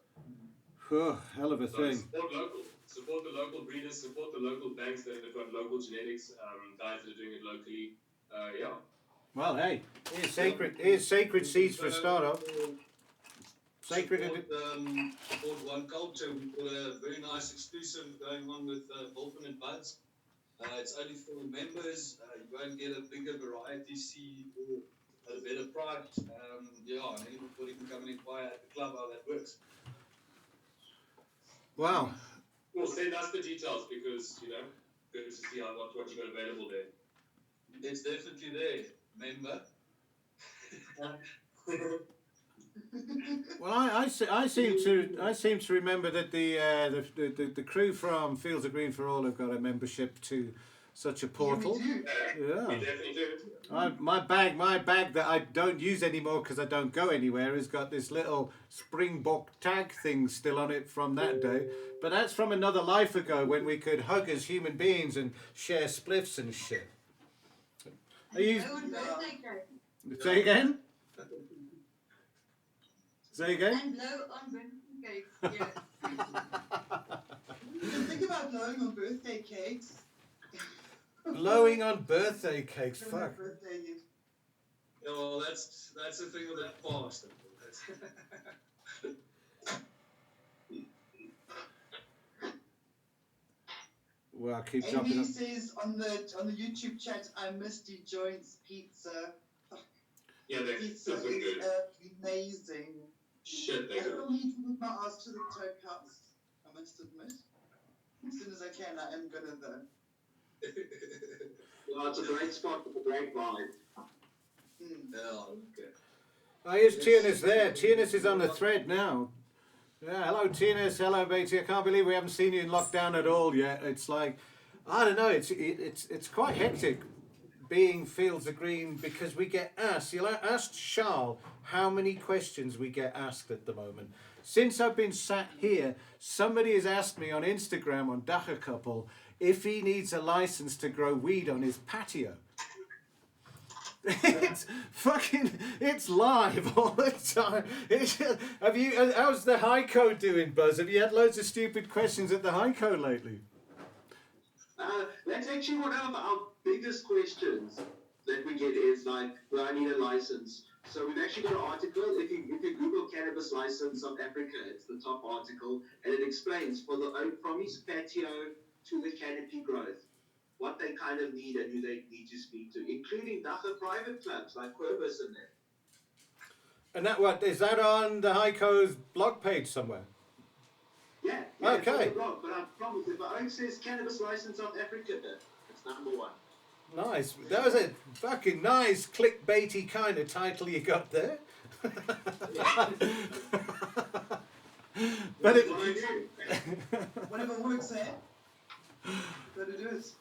Speaker 2: Hell of a thing.
Speaker 1: Support the local breeders, support the local banks that have got local genetics, guys that are doing it locally. Yeah.
Speaker 2: Well, hey, here's sacred seeds for a start-up.
Speaker 8: Support OneCulture. We've got a very nice exclusive going on with Bolton and Buds. It's only for members. You won't get a bigger variety seed or at a better price. Yeah, and anybody can come and inquire at the club how that works.
Speaker 2: Wow.
Speaker 1: Well, send us the details because, good to see what you got available there.
Speaker 8: It's definitely there, member.
Speaker 2: Well, I seem to remember that the crew from Fields of Green for All have got a membership to such a portal.
Speaker 1: Yeah, we definitely do.
Speaker 2: My bag that I don't use anymore because I don't go anywhere has got this little Springbok tag thing still on it from that day. But that's from another life ago when we could hug as human beings and share spliffs and shit. Say again? Say again?
Speaker 9: And blow on birthday cakes, yeah.
Speaker 5: You can think about blowing on birthday cakes.
Speaker 2: Blowing on birthday cakes, fuck.
Speaker 8: Yeah, well, that's a thing of the past.
Speaker 2: Well, I keep
Speaker 5: Amy
Speaker 2: dropping up.
Speaker 5: says on the YouTube chat, I missed you joints pizza.
Speaker 1: Yeah, they're
Speaker 5: Pizza
Speaker 1: super
Speaker 5: is
Speaker 1: good.
Speaker 5: amazing.
Speaker 1: Shit,
Speaker 5: I
Speaker 1: they're good.
Speaker 5: still need to put my ass to the toke house, I must admit. As soon as I can, I am gonna though.
Speaker 4: Well, it's a great spot with a great vibe.
Speaker 8: Yeah, okay.
Speaker 2: Oh, here's Tiernis there. Tiernis is on the thread now. Yeah, hello Tiernis, hello Beatty. I can't believe we haven't seen you in lockdown at all yet. It's like, I don't know, it's quite hectic being Fields of Green because we get asked, you know, asked Charles how many questions we get asked at the moment. Since I've been sat here, somebody has asked me on Instagram on Dagga Couple if he needs a license to grow weed on his patio. It's live all the time. How's the high code doing, Buzz? Have you had loads of stupid questions at the high code lately?
Speaker 4: That's actually one of our biggest questions that we get is like, do I need a license? So we've actually got an article. If you Google cannabis license South Africa, it's the top article, and it explains from his patio to the canopy growth, what they kind of need and who they need to speak to, including Dagga private clubs like Quervus and them.
Speaker 2: And that is that on the High Code's blog page somewhere?
Speaker 4: Yeah,
Speaker 2: okay.
Speaker 4: It's on the blog, but I promise if it says cannabis license South Africa, it's number one.
Speaker 2: Nice. That was a fucking nice clickbaity kind of title you got there. But it
Speaker 5: Whatever works there. But it is.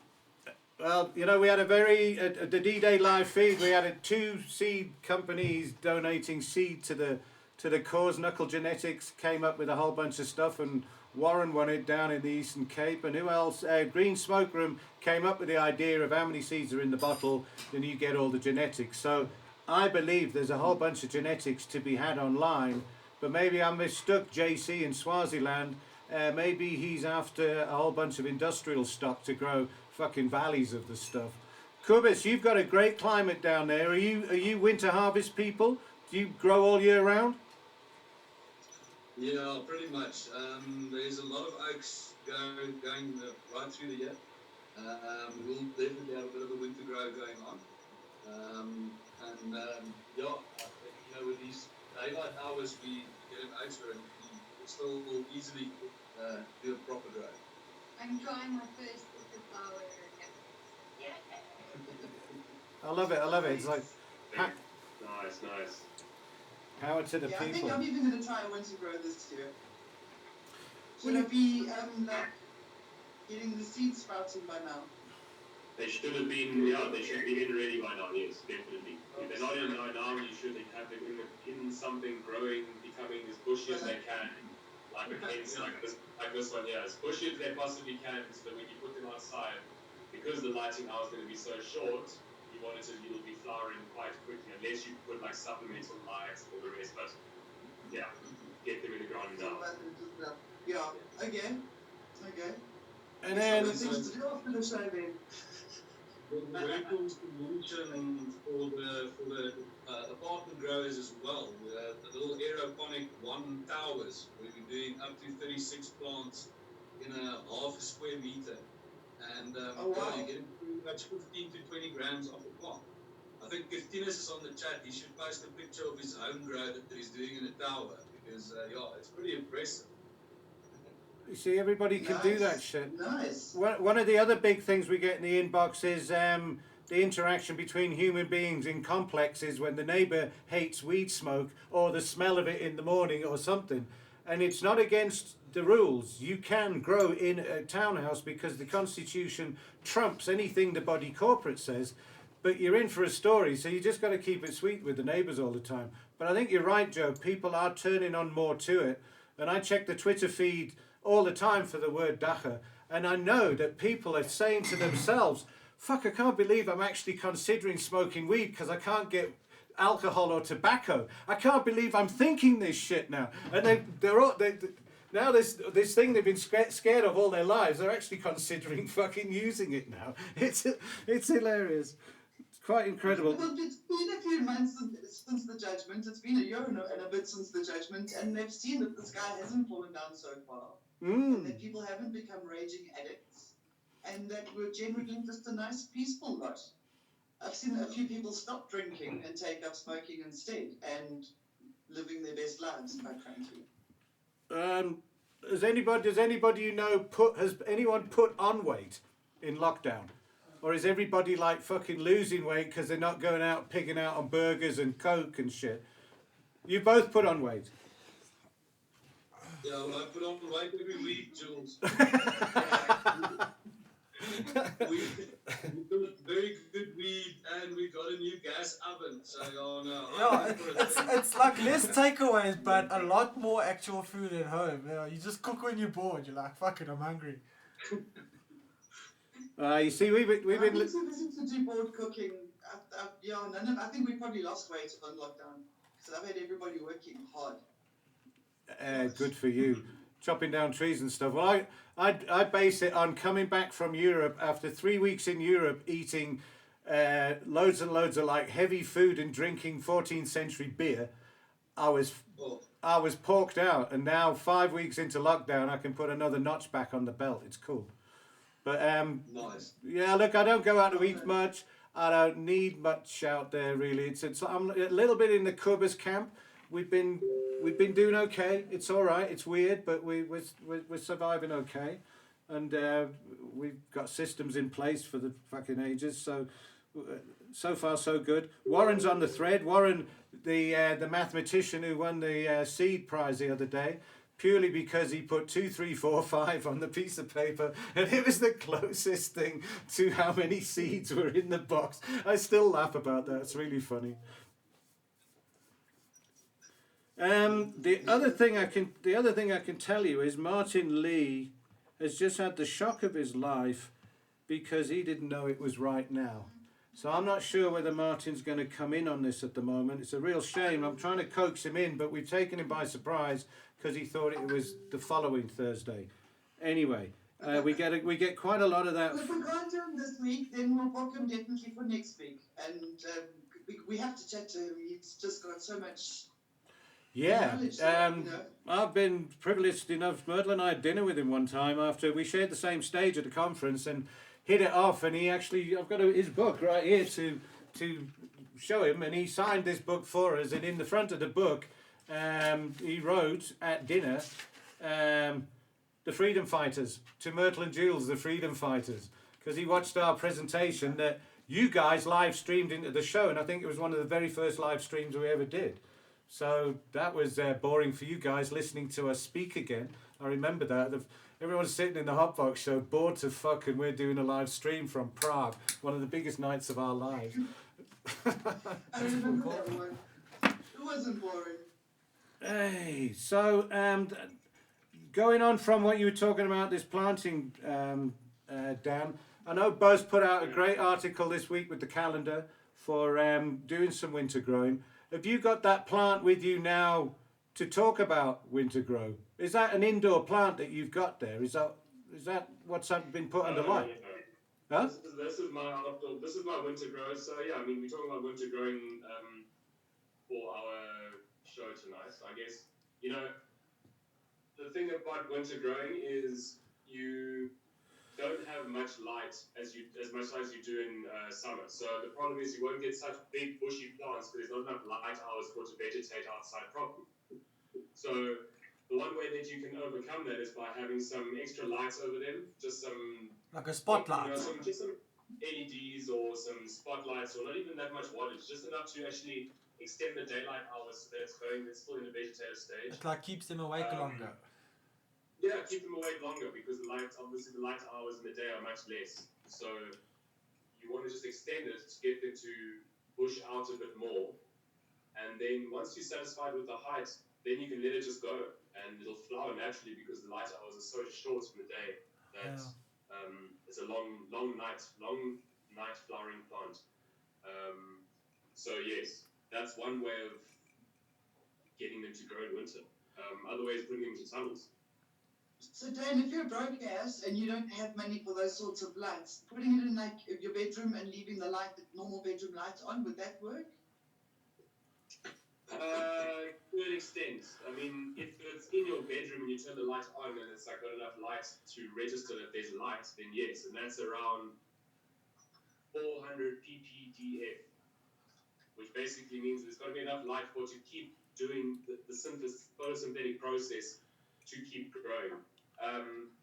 Speaker 2: Well, you know, we had the D-Day live feed. We had 2 seed companies donating seed to the cause. Knuckle Genetics came up with a whole bunch of stuff, and Warren won it down in the Eastern Cape. And who else? Green Smoke Room came up with the idea of how many seeds are in the bottle, then you get all the genetics. So I believe there's a whole bunch of genetics to be had online, but maybe I mistook JC in Swaziland. Maybe he's after a whole bunch of industrial stock to grow fucking valleys of the stuff. Kubis, you've got a great climate down there. Are you winter harvest people? Do you grow all year round?
Speaker 8: Yeah, pretty much. There's a lot of oaks going right through the year. We'll definitely have a bit of a winter grow going on. With these daylight hours we get an oaks and we still easily do a proper grow.
Speaker 9: I'm trying my first with the flower. Yeah.
Speaker 2: I love it. It's like
Speaker 1: Nice.
Speaker 2: power to the
Speaker 5: I think
Speaker 2: people.
Speaker 5: I'm even going to try a winter grow this year. Should I be getting the seeds sprouting by now?
Speaker 1: They should have been, they should be in ready by now, yes, definitely. If they're not in by now, you should have them in something growing, becoming as bushy as they can. Like this one here, as bushy as they possibly can, so that when you put them outside, because the lighting hour is going to be so short, you'll be flowering quite quickly, unless you put like supplemental lights or the rest, but yeah, get them in the ground now.
Speaker 5: Yeah, okay.
Speaker 2: And then
Speaker 5: Things to do after the show then.
Speaker 8: Very cool solution for the apartment growers as well. The little aeroponic 1 towers, where we're doing up to 36 plants in a half a square meter. And you're getting pretty much 15 to 20 grams off a plant. I think if Tinus is on the chat, he should post a picture of his home grow that he's doing in a tower, because it's pretty impressive.
Speaker 2: you see, everybody can do that shit.
Speaker 5: Nice.
Speaker 2: One of the other big things we get in the inbox is the interaction between human beings in complexes when the neighbour hates weed smoke or the smell of it in the morning or something. And it's not against the rules. You can grow in a townhouse because the Constitution trumps anything the body corporate says. But you're in for a story, so you just got to keep it sweet with the neighbours all the time. But I think you're right, Joe. People are turning on more to it. And I check the Twitter feed all the time for the word Dagga, and I know that people are saying to themselves, fuck, I can't believe I'm actually considering smoking weed because I can't get alcohol or tobacco. I can't believe I'm thinking this shit now. And now this thing they've been scared of all their lives, they're actually considering fucking using it now. It's hilarious. quite incredible.
Speaker 5: Well, it's been a few months since the judgment. It's been a year and a bit since the judgment, and they've seen that this guy hasn't fallen down so far, and that people haven't become raging addicts, and that we're generally just a nice, peaceful lot. I've seen a few people stop drinking and take up smoking instead, and living their best lives, quite frankly.
Speaker 2: Does anybody you know has anyone put on weight in lockdown? Or is everybody like fucking losing weight because they're not going out pigging out on burgers and Coke and shit? You both put on weight.
Speaker 8: Yeah, well, I put on weight every week, Jules. we got very good weed, and we got a new gas oven. So,
Speaker 3: it's like less takeaways, but a lot more actual food at home. You just cook when you're bored. You're like, fuck it, I'm hungry.
Speaker 2: You see, we've been
Speaker 5: I'm too busy to do board cooking. I think we probably lost weight on lockdown because I've had everybody working hard.
Speaker 2: Good for you, chopping down trees and stuff. Well, I base it on coming back from Europe after 3 weeks in Europe, eating loads and loads of like heavy food and drinking 14th century beer. I was porked out, and now 5 weeks into lockdown, I can put another notch back on the belt. It's cool. But
Speaker 8: nice.
Speaker 2: Yeah, look, I don't go out to eat much. I don't need much out there really. It's I'm a little bit in the Cubbers camp. We've been doing okay. It's all right. It's weird, but we're surviving okay, and we've got systems in place for the fucking ages. So far so good. Warren's on the thread. Warren, the mathematician who won the seed prize the other day, purely because he put 2, 3, 4, 5 on the piece of paper, and it was the closest thing to how many seeds were in the box. I still laugh about that. It's really funny. The other thing I can tell you is Martin Lee has just had the shock of his life because he didn't know it was right now. So I'm not sure whether Martin's going to come in on this at the moment. It's a real shame. I'm trying to coax him in, but we've taken him by surprise because he thought it was the following Thursday. Anyway, we get quite a lot of that.
Speaker 5: If we can't do him this week, then we'll book him definitely for next week. And we have to chat to him. He's just got so much.
Speaker 2: Yeah, I've been privileged enough. Myrtle and I had dinner with him one time after we shared the same stage at the conference and hit it off. And he actually, I've got his book right here to show him, and he signed this book for us. And in the front of the book, he wrote at dinner, "The Freedom Fighters," to Myrtle and Jules, the Freedom Fighters, because he watched our presentation that you guys live streamed into the show, and I think it was one of the very first live streams we ever did. So that was boring for you guys listening to us speak again. I remember that. Everyone's sitting in the hotbox show, bored to fuck, and we're doing a live stream from Prague, one of the biggest nights of our lives.
Speaker 5: I remember that one. It wasn't boring.
Speaker 2: Hey, so going on from what you were talking about, this planting, Dan, I know Buzz put out a great article this week with the calendar for doing some winter growing. Have you got that plant with you now to talk about winter grow? Is that an indoor plant that you've got there? Is that what's been put under light?
Speaker 1: Yeah. Huh? This is my outdoor. This is my winter grow. So yeah, I mean we're talking about winter growing for our show tonight. So I guess the thing about winter growing is you don't have much light as much as you do in summer. So the problem is you won't get such big bushy plants because there's not enough light hours for it to vegetate outside properly. So the one way that you can overcome that is by having some extra lights over them, just some
Speaker 3: like a spotlight,
Speaker 1: just some LEDs or some spotlights, or not even that much wattage, just enough to actually extend the daylight hours so that it's still in the vegetative stage.
Speaker 3: It like keeps them awake longer.
Speaker 1: Yeah, keep them awake longer because the light hours in the day are much less. So you want to just extend it to get them to bush out a bit more. And then once you're satisfied with the height, then you can let it just go. And it'll flower naturally because the light hours are so short in the day that it's a long night flowering plant. So yes, that's one way of getting them to grow in winter. Other way is putting them into tunnels.
Speaker 5: So Dan, if you're broke ass and you don't have money for those sorts of lights, putting it in like your bedroom and leaving the normal bedroom light on, would that work?
Speaker 1: To an extent. I mean, if it's in your bedroom and you turn the light on and it's like got enough light to register that there's light, then yes, and that's around 400 ppdf, which basically means there's got to be enough light for it to keep doing the photosynthetic process to keep growing.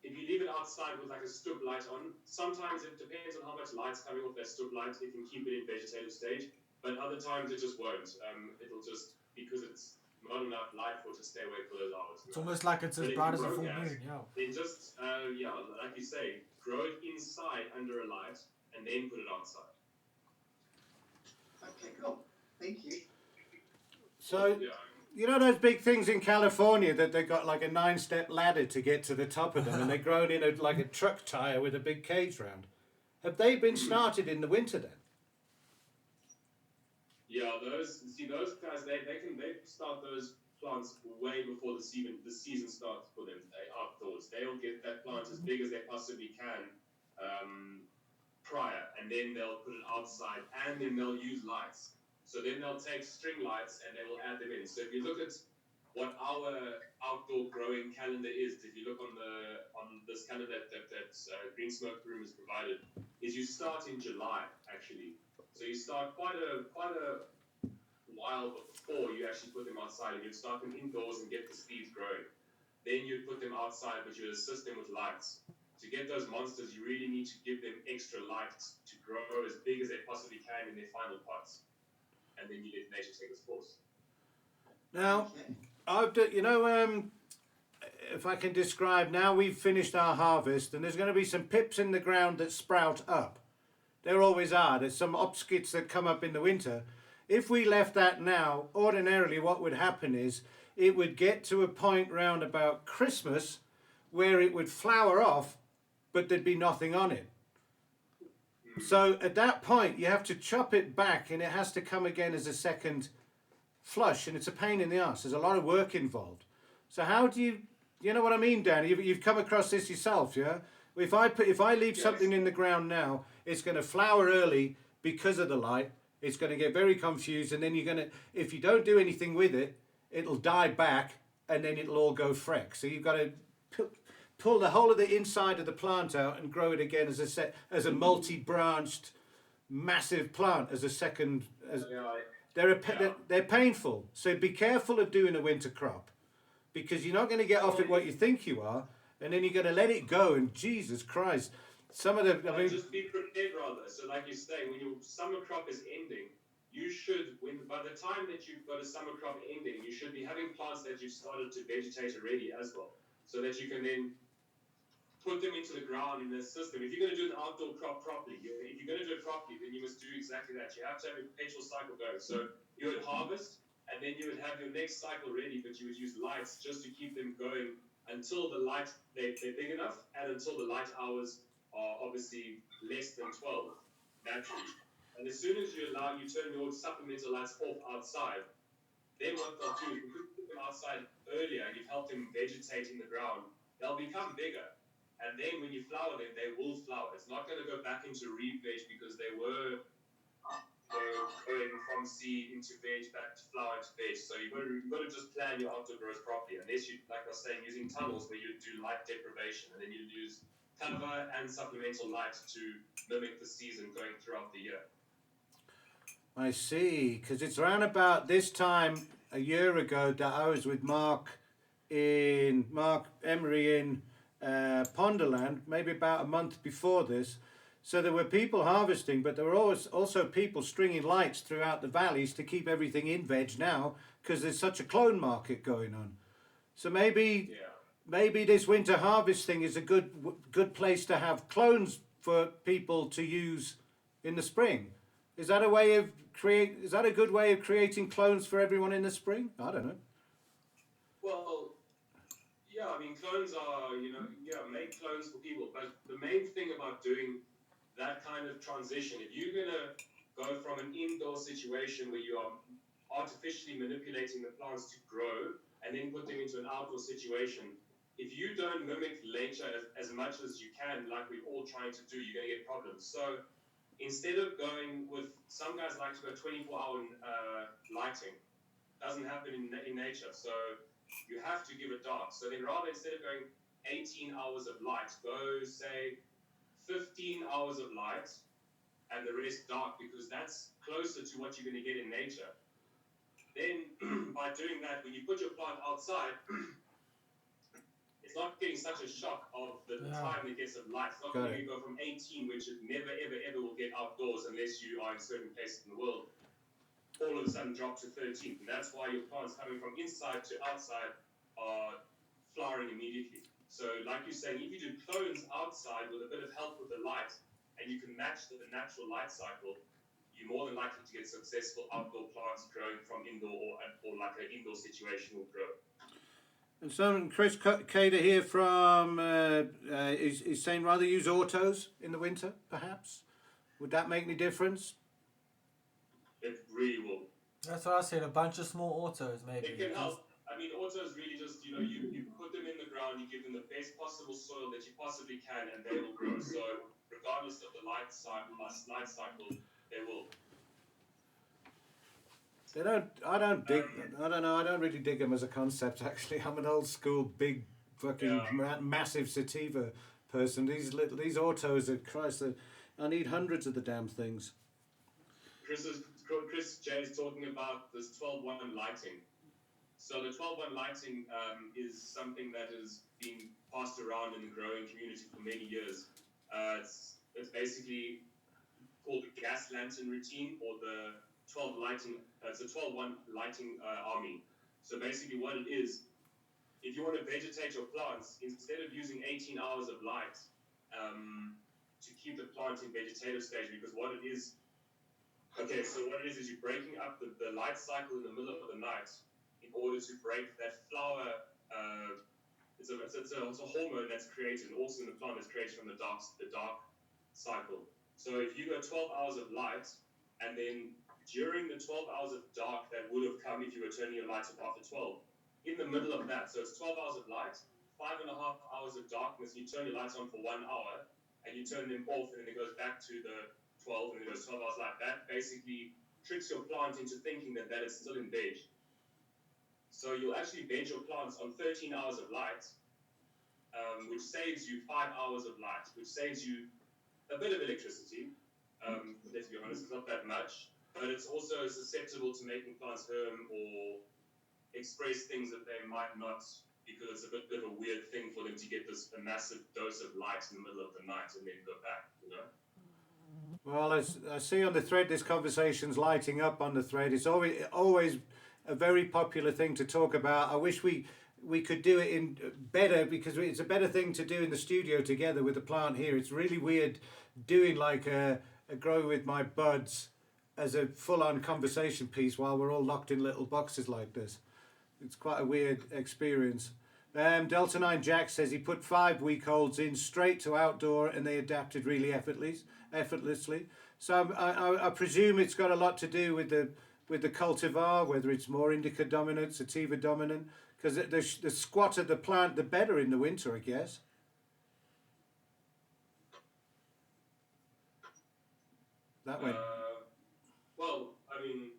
Speaker 1: If you leave it outside with like a stub light on, sometimes it depends on how much light's coming off that stub light, it can keep it in vegetative stage, but other times it just won't. It'll just, because it's not enough light for it to stay awake for those hours.
Speaker 3: It's almost like it's as bright as a full moon, yeah.
Speaker 1: Then just, like you say, grow it inside under a light and then put it outside.
Speaker 5: Okay, cool. Thank you.
Speaker 2: So, you know those big things in California that they got like a 9-step ladder to get to the top of them, and they're grown in like a truck tire with a big cage round. Have they been started in the winter then?
Speaker 1: Yeah, those guys, they start those plants way before the season starts for them outdoors. They'll get that plant as big as they possibly can prior, and then they'll put it outside, and then they'll use lights. So then they'll take string lights and they will add them in. So if you look at what our outdoor growing calendar is, if you look on this calendar that Green Smoke Room has provided, is you start in July actually. So you start quite a while before you actually put them outside, and you'd start them indoors and get the seeds growing. Then you'd put them outside, but you'd assist them with lights. To get those monsters, you really need to give them extra light to grow as big as they possibly can in their final pots. And then you let nature take its course.
Speaker 2: Now, if I can describe, now we've finished our harvest, and there's going to be some pips in the ground that sprout up. There always are. There's some upskits that come up in the winter. If we left that now, ordinarily what would happen is it would get to a point round about Christmas where it would flower off, but there'd be nothing on it. So at that point, you have to chop it back, and it has to come again as a second flush, and it's a pain in the ass. There's a lot of work involved. So how do you know what I mean, Dan? You've come across this yourself, yeah? If I leave something in the ground now, it's going to flower early because of the light. It's going to get very confused, and then if you don't do anything with it, it'll die back, and then it'll all go freck. So you've got to pull the whole of the inside of the plant out and grow it again as a multi-branched, massive plant as a second. They're painful. So be careful of doing a winter crop, because you're not going to get off it what you think you are, and then you're going to let it go. And Jesus Christ, some of the
Speaker 1: just be prepared rather. So like you say, when your summer crop is ending, you should, by the time that you've got a summer crop ending, you should be having plants that you've started to vegetate already as well, so that you can then put them into the ground in the system. If you're going to do an outdoor crop properly, if you're going to do it properly, then you must do exactly that. You have to have a perpetual cycle going. So you would harvest, and then you would have your next cycle ready, but you would use lights just to keep them going until they're big enough, and until the light hours are obviously less than 12 naturally. And as soon as you turn your supplemental lights off outside, then what they'll do is, because you put them outside earlier and you've helped them vegetate in the ground, they'll become bigger. And then when you flower them, they will flower. It's not going to go back into re-veg, because they were going from seed into veg, back to flower into veg. So you've got to just plan your outdoor growth properly. Unless you, like I was saying, using tunnels where you do light deprivation, and then you use cover and supplemental light to mimic the season going throughout the year.
Speaker 2: I see, because it's around about this time a year ago that I was with Mark Emery in Ponderland, maybe about a month before this. So there were people harvesting, but there were also people stringing lights throughout the valleys to keep everything in veg now, because there's such a clone market going on. So maybe this winter harvest thing is a good place to have clones for people to use in the spring. Is that a good way of creating clones for everyone in the spring? I don't know.
Speaker 1: Well, yeah, I mean, clones are, make clones for people. But the main thing about doing that kind of transition, if you're going to go from an indoor situation where you are artificially manipulating the plants to grow and then put them into an outdoor situation, if you don't mimic nature as much as you can, like we're all trying to do, you're going to get problems. So instead of going with, some guys like to go 24-hour lighting. Doesn't happen in nature. So you have to give it dark. So then rather, instead of going 18 hours of light, go say 15 hours of light and the rest dark, because that's closer to what you're going to get in nature. Then by doing that, when you put your plant outside, it's not getting such a shock of the time it gets of light. It's not going to go from 18, which it never, ever, ever will get outdoors unless you are in certain places in the world, all of a sudden drop to 13. And that's why your plants coming from inside to outside are flowering immediately. So like you're saying, if you do clones outside with a bit of help with the light, and you can match the natural light cycle, you're more than likely to get successful outdoor plants growing from indoor or like an indoor situation will grow.
Speaker 2: And so Chris Cader here from is saying rather use autos in the winter, perhaps. Would that make any difference?
Speaker 1: It really will.
Speaker 3: That's what I said. A bunch of small autos, maybe.
Speaker 1: It can help. I mean, autos really just, you put them in the ground, you give them the best possible soil that you possibly can, and they will grow. So regardless of the light cycle, they will.
Speaker 2: I don't really dig them as a concept, actually. I'm an old school, big, fucking massive sativa person. These autos are, Christ, I need hundreds of the damn things.
Speaker 1: Chris J is talking about this 12-1 lighting. So the 12-1 lighting is something that has been passed around in the growing community for many years. It's basically called the gas lantern routine, or the 12 lighting. It's a 12-1 lighting army. So basically what it is, if you want to vegetate your plants, instead of using 18 hours of light to keep the plant in vegetative stage, because what it is, what it is you're breaking up the light cycle in the middle of the night in order to break that flower. It's a hormone that's created, and also in the plant is created from the dark cycle. So if you go 12 hours of light, and then during the 12 hours of dark that would have come if you were turning your lights off after 12, in the middle of that, so it's 12 hours of light, 5.5 hours of darkness, you turn your lights on for 1 hour, and you turn them off, and then it goes back to the 12, and it goes 12 hours like that. Basically tricks your plant into thinking that is still in veg. So you'll actually veg your plants on 13 hours of light, which saves you 5 hours of light, which saves you a bit of electricity. Let's be honest, it's not that much, but it's also susceptible to making plants herm or express things that they might not, because it's a bit of a weird thing for them to get a massive dose of light in the middle of the night and then go back,
Speaker 2: Well, I see on the thread, this conversation's lighting up on the thread. It's always a very popular thing to talk about. I wish we could do it in better, because it's a better thing to do in the studio together with the plant here. It's really weird doing like a grow with my buds as a full-on conversation piece while we're all locked in little boxes like this. It's quite a weird experience. Delta 9 Jack says he put 5-week-olds in straight to outdoor and they adapted really effortlessly. So I presume it's got a lot to do with the cultivar, whether it's more indica dominant, sativa dominant, because the squatter the plant, the better in the winter, I guess. That way.
Speaker 1: Well, I mean,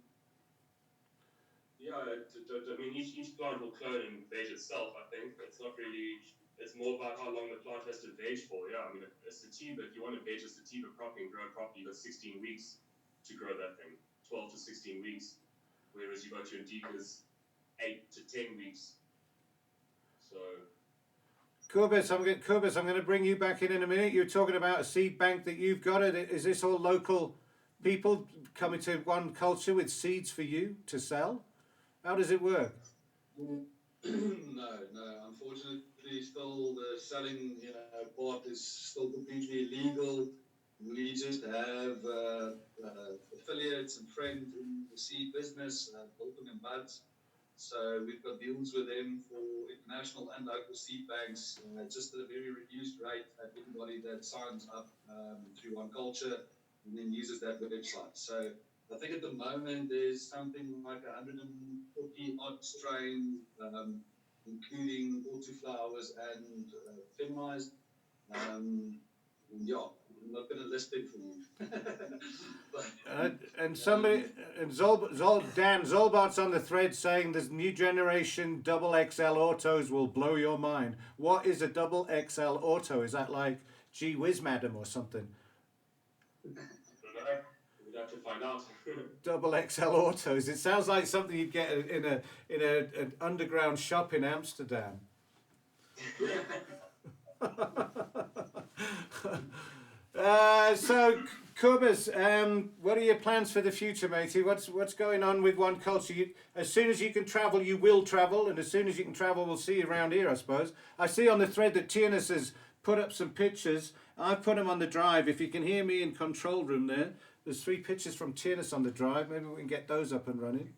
Speaker 1: each plant will clone and veg itself, I think. It's not really, it's more about how long the plant has to veg for. Yeah, I mean, a sativa, if you want to veg a sativa properly and grow it properly, you've got 16 weeks to grow that thing, 12 to 16 weeks. Whereas you got your indicas 8 to 10 weeks. So.
Speaker 2: Kubis, I'm going to bring you back in a minute. You're talking about a seed bank that you've got. Is this all local people coming to OneCulture with seeds for you to sell? How does it work?
Speaker 8: No. Unfortunately, still the selling, part is still completely illegal. We just have affiliates and friends in the seed business, Bolton and Buds. So we've got deals with them for international and local seed banks, just at a very reduced rate at anybody that signs up through OneCulture and then uses that website. So I think at the moment there's something like 140 odd strains including autoflowers and feminized. Yeah, I'm not going to list it for you. But,
Speaker 2: And somebody, and Dan Zolbart's on the thread saying there's new generation double XL autos will blow your mind. What is a double XL auto? Is that like Gee Whiz Madam or something?
Speaker 1: I don't know. We'd have to find out.
Speaker 2: Double XL autos. It sounds like something you'd get in an underground shop in Amsterdam. So, Kubas, what are your plans for the future, matey? What's going on with OneCulture? As soon as you can travel, you will travel, and as soon as you can travel, we'll see you around here, I suppose. I see on the thread that Tiernas has put up some pictures. I've put them on the drive. If you can hear me in control room there's 3 pictures from Tiernas on the drive. Maybe we can get those up and running.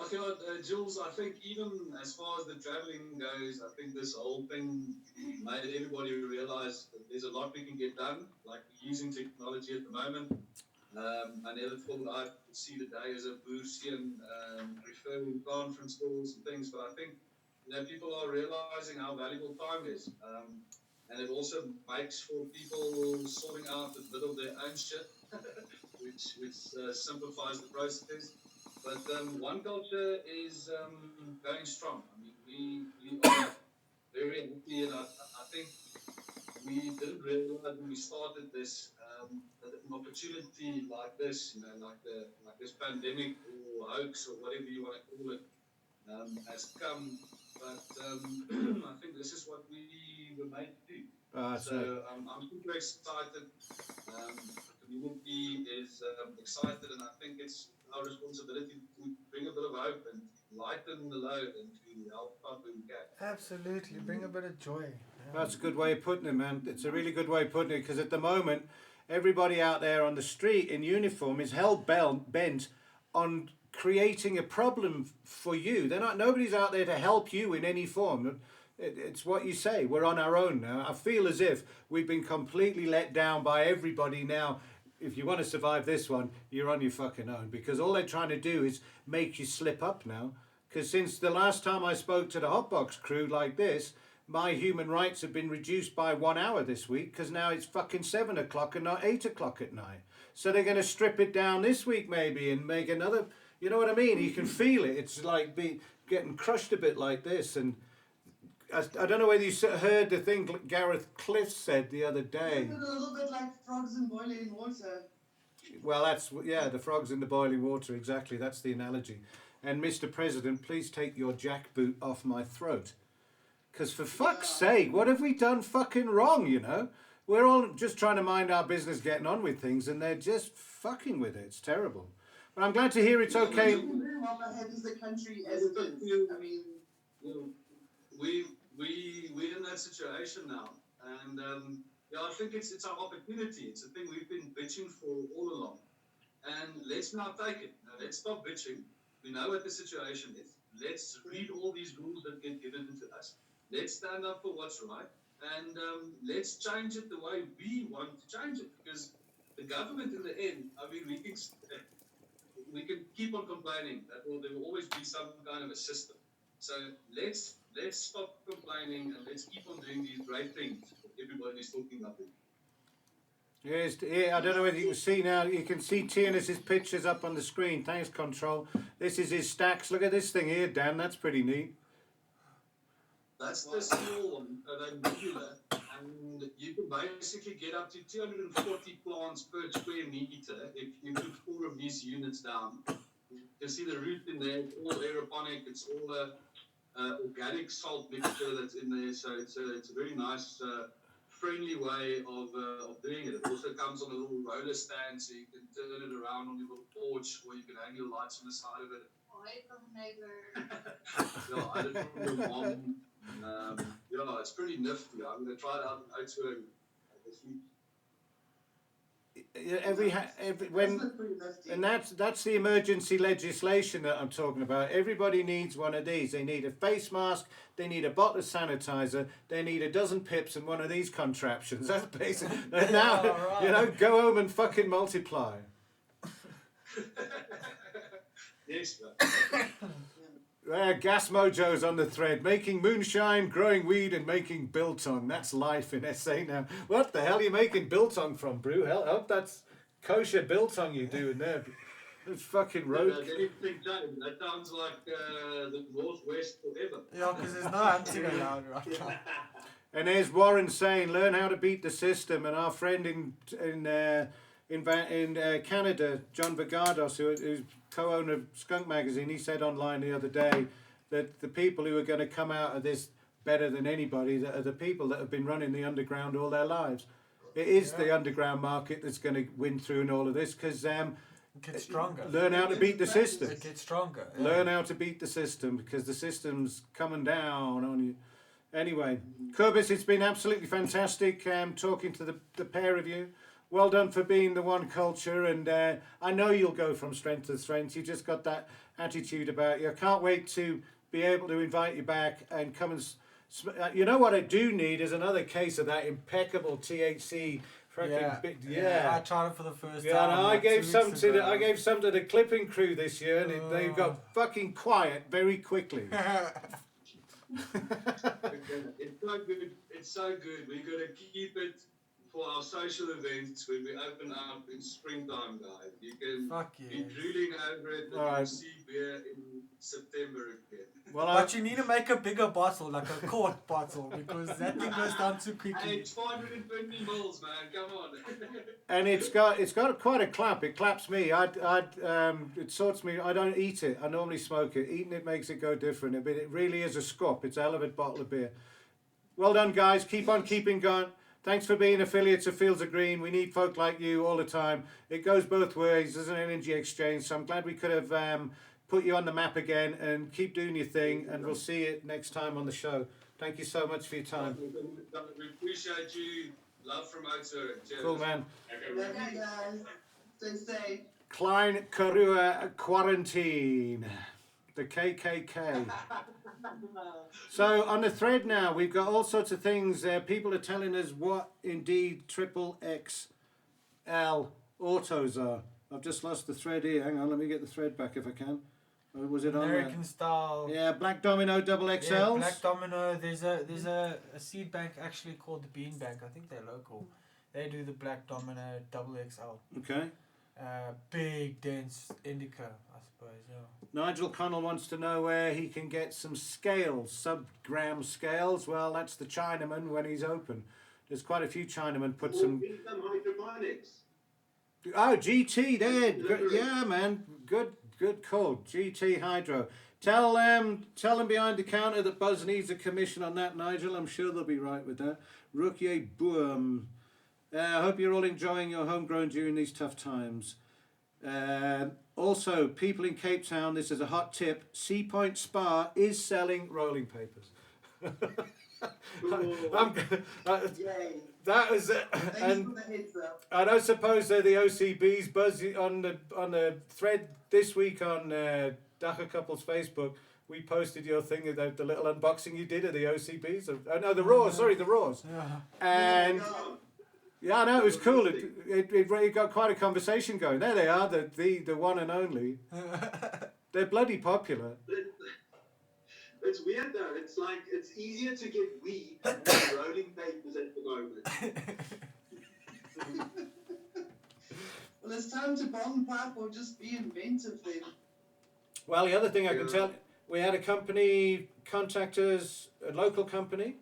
Speaker 8: Okay, Jules, I think even as far as the traveling goes, I think this whole thing made everybody realize that there's a lot we can get done, like using technology at the moment. I never thought I would see the day as a Boursian referring conference calls and things, but I think people are realizing how valuable time is. And it also makes for people sorting out a bit of their own shit, which simplifies the process. But OneCulture is going strong. I mean, we are very happy, and I think we didn't realize when we started this that an opportunity like this, like this pandemic or hoax or whatever you want to call it, has come. But I think this is what we were made to do. So I'm super excited. The community is excited, and I think it's our responsibility to bring a bit of hope and lighten the load and to help out where we can.
Speaker 3: Absolutely, bring a bit of joy. Yeah.
Speaker 2: That's a good way of putting it, man. It's a really good way of putting it, because at the moment, everybody out there on the street in uniform is hell bent on creating a problem for you. Nobody's out there to help you in any form. It's what you say. We're on our own now. I feel as if we've been completely let down by everybody now. If you want to survive this one, you're on your fucking own, because all they're trying to do is make you slip up now. Because since the last time I spoke to the Hotbox crew like this, my human rights have been reduced by 1 hour this week, because now it's fucking 7 o'clock and not 8 o'clock at night. So they're going to strip it down this week maybe and make another, you know what I mean? You can feel it. It's like getting crushed a bit like this. And I don't know whether you heard the thing Gareth Cliff said the other day.
Speaker 5: A little bit like frogs in boiling water.
Speaker 2: Well, the frogs in the boiling water, exactly. That's the analogy. And Mr. President, please take your jackboot off my throat. Because for fuck's sake, what have we done fucking wrong, you know? We're all just trying to mind our business, getting on with things, and they're just fucking with it. It's terrible. But I'm glad to hear it's okay.
Speaker 5: Well ahead as the country as it is. I mean,
Speaker 8: we're in that situation now, and I think it's our opportunity. It's a thing we've been bitching for all along, and let's now take it. Now let's stop bitching. We know what the situation is. Let's read all these rules that get given to us. Let's stand up for what's right, and let's change it the way we want to change it. Because the government, in the end, I mean, we can keep on complaining that there will always be some kind of a system. So let's stop complaining and let's keep on doing these great things that everybody's talking about.
Speaker 2: Yes, I don't know whether you can see now. You can see Tiernas' pictures up on the screen. Thanks, Control. This is his stacks. Look at this thing here, Dan. That's pretty neat.
Speaker 8: That's the small one, they're modular, and you can basically get up to 240 plants per square meter if you put 4 of these units down. You can see the root in there. It's all aeroponic. It's all organic salt mixture that's in there. So it's a very nice, friendly way of doing it. It also comes on a little roller stand, so you can turn it around on your little porch, or you can hang your lights on the side of it. I did it from your mom. It's pretty nifty. I'm going to try it out in Oudtshoorn this week.
Speaker 2: And that's the emergency legislation that I'm talking about. Everybody needs one of these. They need a face mask, they need a bottle of sanitizer, they need a dozen pips and one of these contraptions. That's basically now, right. Go home and fucking multiply.
Speaker 8: Yes,
Speaker 2: Gas Mojo's on the thread. Making moonshine, growing weed, and making biltong. That's life in SA now. What the hell are you making biltong from, Brew? Hell, I hope that's kosher biltong you're doing there. It's fucking road.
Speaker 8: That sounds like the Northwest forever.
Speaker 3: Yeah, because there's no hunting allowed right now.
Speaker 2: And there's Warren saying, learn how to beat the system. And our friend in Canada, John Vagados, who's co-owner of Skunk Magazine, he said online the other day that the people who are going to come out of this better than anybody are the people that have been running the underground all their lives. It is the underground market that's going to win through in all of this because
Speaker 3: it gets stronger.
Speaker 2: Learn how to beat the system.
Speaker 3: It gets stronger. Yeah.
Speaker 2: Learn how to beat the system because the system's coming down on you. Anyway, Kurbis, it's been absolutely fantastic talking to the pair of you. Well done for being the OneCulture, and I know you'll go from strength to strength. You just got that attitude about you. I can't wait to be able to invite you back and come and... you know what I do need is another case of that impeccable THC. Yeah.
Speaker 3: I tried it for the first time.
Speaker 2: Yeah, and I gave some to
Speaker 3: the
Speaker 2: the clipping crew this year, and they got fucking quiet very quickly.
Speaker 8: It's so good. It's so good. We're gonna keep it for our social events when we open up in springtime, guys. You can be drooling over it and you'll see beer in September again.
Speaker 3: Well, but you need to make a bigger bottle, like a quart bottle, because that thing goes down too quickly.
Speaker 8: Hey, it's 420 mils, man. Come on.
Speaker 2: And it's got quite a clap. It claps me. It sorts me. I don't eat it. I normally smoke it. Eating it makes it go different. But it really is a scop. It's a hell of a bottle of beer. Well done, guys. Keep on keeping going. Thanks for being affiliates of Fields of Green. We need folk like you all the time. It goes both ways. There's an energy exchange. So I'm glad we could have put you on the map again, and keep doing your thing, and we'll see you next time on the show. Thank you so much for your time.
Speaker 8: We appreciate you. Love from Oxford. Cheers.
Speaker 2: Cool, man.
Speaker 5: Love you guys. Stay safe.
Speaker 2: Klein Karua Quarantine. The KKK. So on the thread now, we've got all sorts of things. People are telling us what indeed triple XL autos are. I've just lost the thread here. Hang on, let me get the thread back if I can. Or was it
Speaker 3: American
Speaker 2: on
Speaker 3: style?
Speaker 2: Yeah, Black Domino double XLs.
Speaker 3: Yeah, Black Domino. There's a seed bank actually called the Bean Bank. I think they're local. They do the Black Domino double XL.
Speaker 2: Okay.
Speaker 3: Big dense indica, I suppose. Yeah.
Speaker 2: Nigel Connell wants to know where he can get some scales, sub-gram scales. Well, that's the Chinaman when he's open. There's quite a few Chinamen put some...
Speaker 4: hydroponics.
Speaker 2: Oh, GT there. Good, yeah, man. Good call. GT Hydro. Tell them behind the counter that Buzz needs a commission on that, Nigel. I'm sure they'll be right with that. Rukier Boom. I hope you're all enjoying your homegrown during these tough times. Also, people in Cape Town, this is a hot tip. Sea Point Spa is selling rolling papers. That was it. And I suppose they're the OCBs. Buzz on the thread this week on Dagga Couples Facebook. We posted your thing about the little unboxing you did of the OCBs. No, the Raws. Sorry, the Raws.
Speaker 3: Yeah.
Speaker 2: And yeah, no, it was cool. It got quite a conversation going. There they are, the one and only. They're bloody popular.
Speaker 4: It's weird though. It's like it's easier to get weed than rolling papers at the moment.
Speaker 5: Well, it's time to bomb pipe or just be inventive then.
Speaker 2: Well, the other thing I can tell, we had a company contact us, a local company,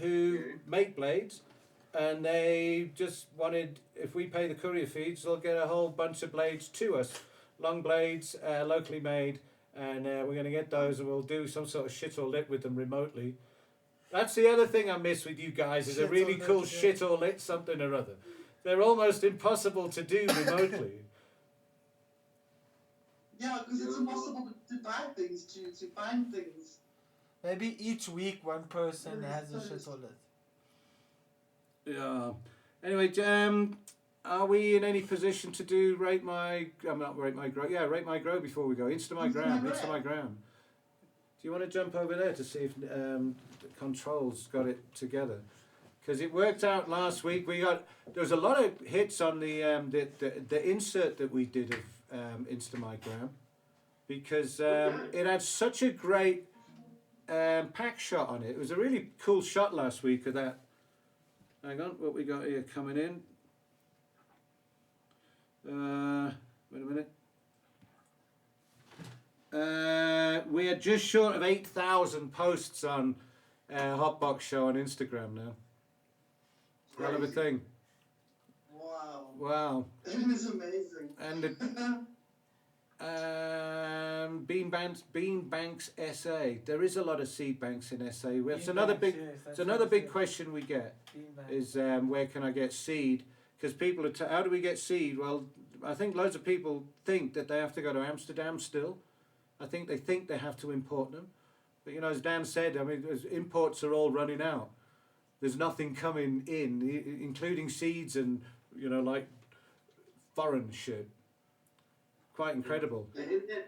Speaker 2: who make blades, and they just wanted, if we pay the courier fees, they'll get a whole bunch of blades to us, long blades, locally made. And we're going to get those, and we'll do some sort of shit or lit with them remotely. That's the other thing I miss with you guys, is a really cool shit or lit something or other. They're almost impossible to do remotely.
Speaker 5: Yeah, because it's impossible to buy things, to find things.
Speaker 3: Maybe each week one person has a shit or lit.
Speaker 2: Yeah. Anyway, are we in any position to do Rate My Grow before we go? Insta My Gram. Do you want to jump over there to see if Control's got it together? Because it worked out last week. There was a lot of hits on the insert that we did of Insta My Gram. because it had such a great pack shot on it. It was a really cool shot last week of that. Hang on, what we got here coming in. Wait a minute. We are just short of 8,000 posts on Hotbox Show on Instagram now. Hell of a thing.
Speaker 5: Wow.
Speaker 2: Wow.
Speaker 5: That is amazing.
Speaker 2: And Bean Banks SA. There is a lot of seed banks in SA. It's another big. It's another big question we get. Is where can I get seed? Because people are. How do we get seed? Well, I think loads of people think that they have to go to Amsterdam still. I think they have to import them. But you know, as Dan said, I mean, imports are all running out. There's nothing coming in, including seeds and like foreign shit. Quite incredible.
Speaker 4: And in the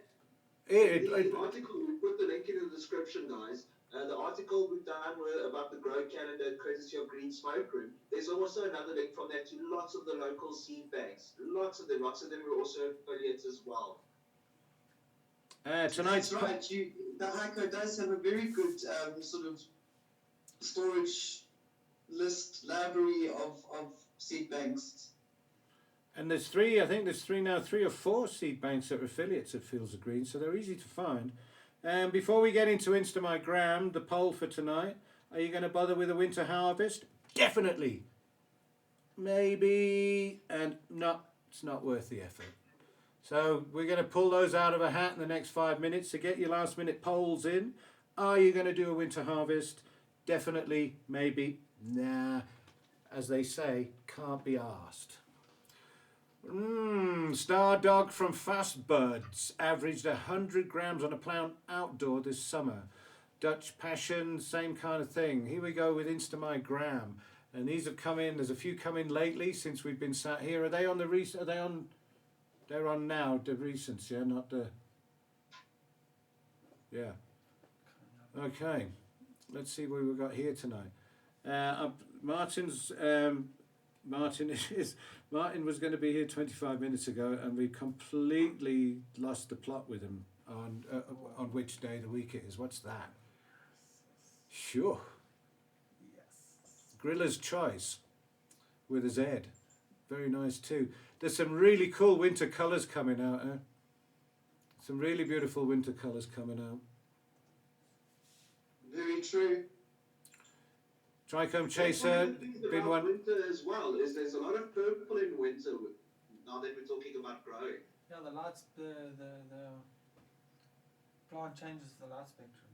Speaker 4: article, we put the link in the description, guys. The article we've done about the Grow Canada courtesy of Green Smoke Room. There's also another link from there to lots of the local seed banks. Lots of them are also affiliates as well.
Speaker 2: Tonight's
Speaker 5: That's right. The Heiko does have a very good sort of storage list library of seed banks.
Speaker 2: And there's three or four seed banks that are affiliates of Fields of Green, so they're easy to find. Before we get into Instagram, the poll for tonight, are you going to bother with a winter harvest? Definitely. Maybe. And no, it's not worth the effort. So we're going to pull those out of a hat in the next 5 minutes. So get your last minute polls in. Are you going to do a winter harvest? Definitely. Maybe. Nah. As they say, can't be asked. Star Dog from Fast Buds averaged 100 grams on a plant outdoor this summer. Dutch Passion, same kind of thing. Here we go with Instagram. And these have come in. There's a few come in lately since we've been sat here. Are they on the recent? Are they on? They're on now. The recents, yeah, not the. Yeah. Okay. Let's see what we've got here tonight. Martin was going to be here 25 minutes ago, and we completely lost the plot with him on which day of the week it is. What's that? Sure. Yes. Griller's Choice with a Z. Very nice too. There's some really cool winter colours coming out. Some really beautiful winter colours coming out.
Speaker 5: Very true.
Speaker 2: Trichome Chaser, been one.
Speaker 4: Winter as well is there's a lot of purple in winter. Now that we're talking about growing.
Speaker 3: Yeah, the lights, the plant changes the light spectrum.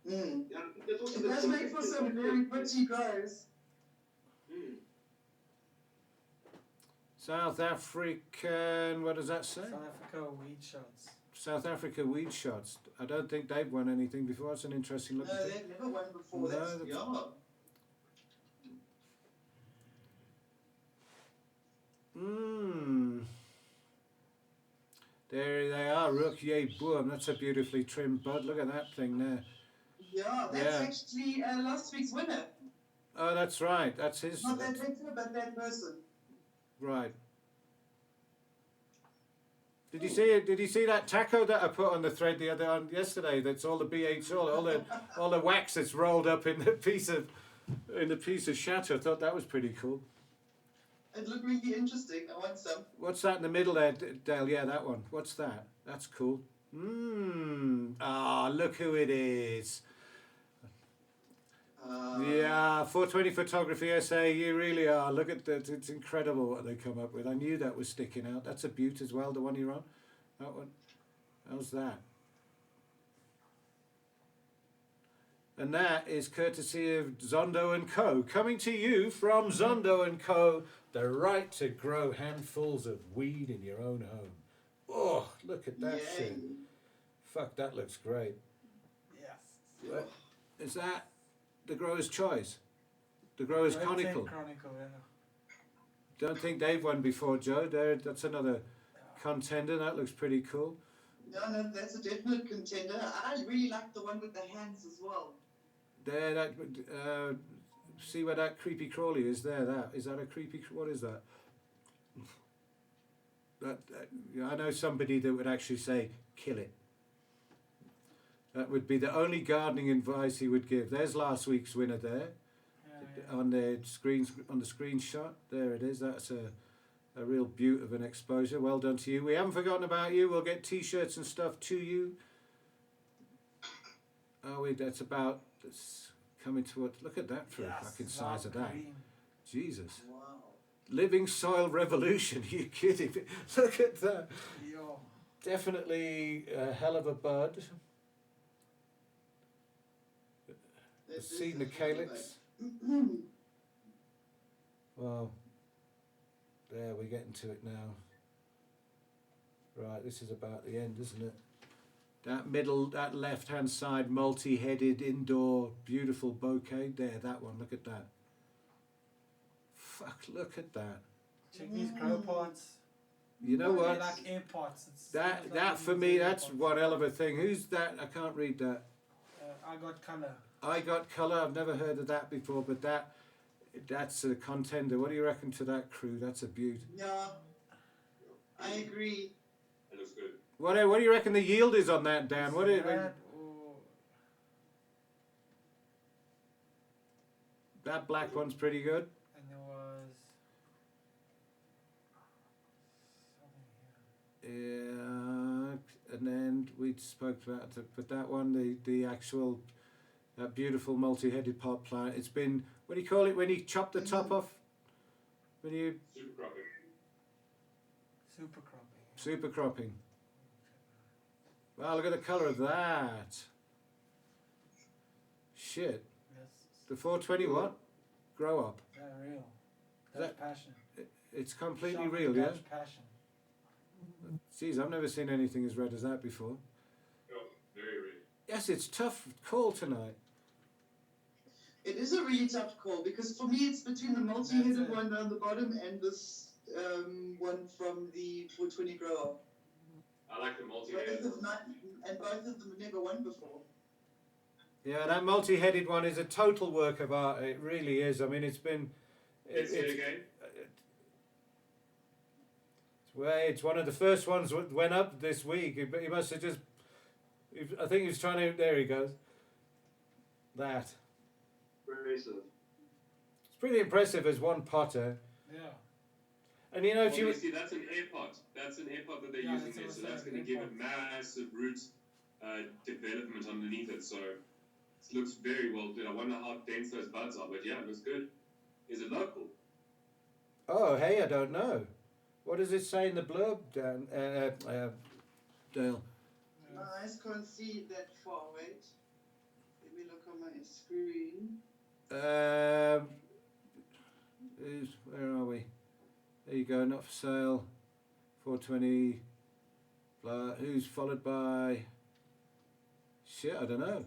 Speaker 4: Yeah,
Speaker 5: it does make for some very pretty grows.
Speaker 2: South African, what does that say?
Speaker 3: South Africa weed shots.
Speaker 2: South Africa weed shots. I don't think they've won anything before. That's an interesting look.
Speaker 5: No, they've never won before.
Speaker 2: There they are, Rook Yay Boom. That's a beautifully trimmed bud. Look at that thing there.
Speaker 5: Yeah, that's actually last week's winner.
Speaker 2: Oh, that's right. That's his.
Speaker 5: Not that victor, but that person.
Speaker 2: Right. Did you see it? Did you see that taco that I put on the thread yesterday? That's all the BHO, all the wax that's rolled up in the piece of shatter. I thought that was pretty cool.
Speaker 5: It looked really interesting. I want some.
Speaker 2: What's that in the middle there, Dale? Yeah, that one. What's that? That's cool. Look who it is. Yeah, 420 Photography SA, you really are. Look at that. It's incredible what they come up with. I knew that was sticking out. That's a beaut as well, the one you're on. That one. How's that? And that is courtesy of Zondo & Co. Coming to you from Zondo & Co. The right to grow handfuls of weed in your own home. Oh, look at that shit. Fuck, that looks great.
Speaker 3: Yes.
Speaker 2: What? Is that the Grower's Choice? The Grower's Chronicle?
Speaker 3: Yeah.
Speaker 2: Don't think they've won before, Joe. That's another contender. That looks pretty cool.
Speaker 5: No, that's a definite contender. I really like the one with the hands as well.
Speaker 2: There, see where that creepy crawly is there. Is that a creepy? What is that? I know somebody that would actually say, kill it. That would be the only gardening advice he would give. There's last week's winner there. On the screenshot. There it is. That's a real beaut of an exposure. Well done to you. We haven't forgotten about you. We'll get t-shirts and stuff to you. That's coming towards. Look at that for a fucking size of that. Jesus.
Speaker 3: Wow.
Speaker 2: Living soil revolution. Are you kidding me? Look at that.
Speaker 3: Yo.
Speaker 2: Definitely a hell of a bud. Seen the calyx. Well, there, we're getting to it now. Right, this is about the end, isn't it? That left-hand side, multi-headed, indoor, beautiful bouquet. There, that one, look at that. Fuck, look at that.
Speaker 3: Check these grow pots.
Speaker 2: You know what?
Speaker 3: They're like air pots.
Speaker 2: That for me, that's one hell of a thing. Who's that? I can't read that.
Speaker 3: I Got Colour.
Speaker 2: I Got Colour. I've never heard of that before, but that's a contender. What do you reckon to that crew? That's a beaut.
Speaker 5: Yeah, I agree.
Speaker 1: That looks good.
Speaker 2: What do you reckon the yield is on that, Dan? That black one's pretty good.
Speaker 3: And there was
Speaker 2: and then we spoke about it, but that one, the actual, that beautiful multi-headed pot plant. It's been, what do you call it when you chop the top off? When you super cropping. Wow, look at the colour of that. Shit.
Speaker 3: Yes.
Speaker 2: The 420 what? Grow up.
Speaker 3: Yeah, real.
Speaker 2: That's
Speaker 3: passion.
Speaker 2: It's completely
Speaker 3: Sharp
Speaker 2: real, yeah?
Speaker 3: Dutch passion.
Speaker 2: Jeez, I've never seen anything as red as that before.
Speaker 1: Oh, very red.
Speaker 2: Yes, it's tough call tonight.
Speaker 5: It is a really tough call because for me it's between the multi-headed one down the bottom and this one from the 420 grow up.
Speaker 1: I like the multi-headed.
Speaker 5: And both of them never won before.
Speaker 2: Yeah, that multi-headed one is a total work of art. It really is. I mean, it's been... It's one of the first ones that went up this week. He must have just... I think he was trying to... There he goes. That.
Speaker 4: Impressive.
Speaker 2: It's pretty impressive as one potter.
Speaker 3: Yeah.
Speaker 2: And you know, if you...
Speaker 1: see, that's an air pot. That's an air pot that they're using there. So that's going to give it massive root development underneath it. So it looks very well done. I wonder how dense those buds are. But yeah, it looks good. Is it local?
Speaker 2: Oh, hey, I don't know. What does it say in the blurb, Dan? Dale?
Speaker 5: My eyes can't see that far. Wait. Let me look on my screen.
Speaker 2: Where are we? There you go, not for sale. 420. Who's followed by? Shit, I don't know.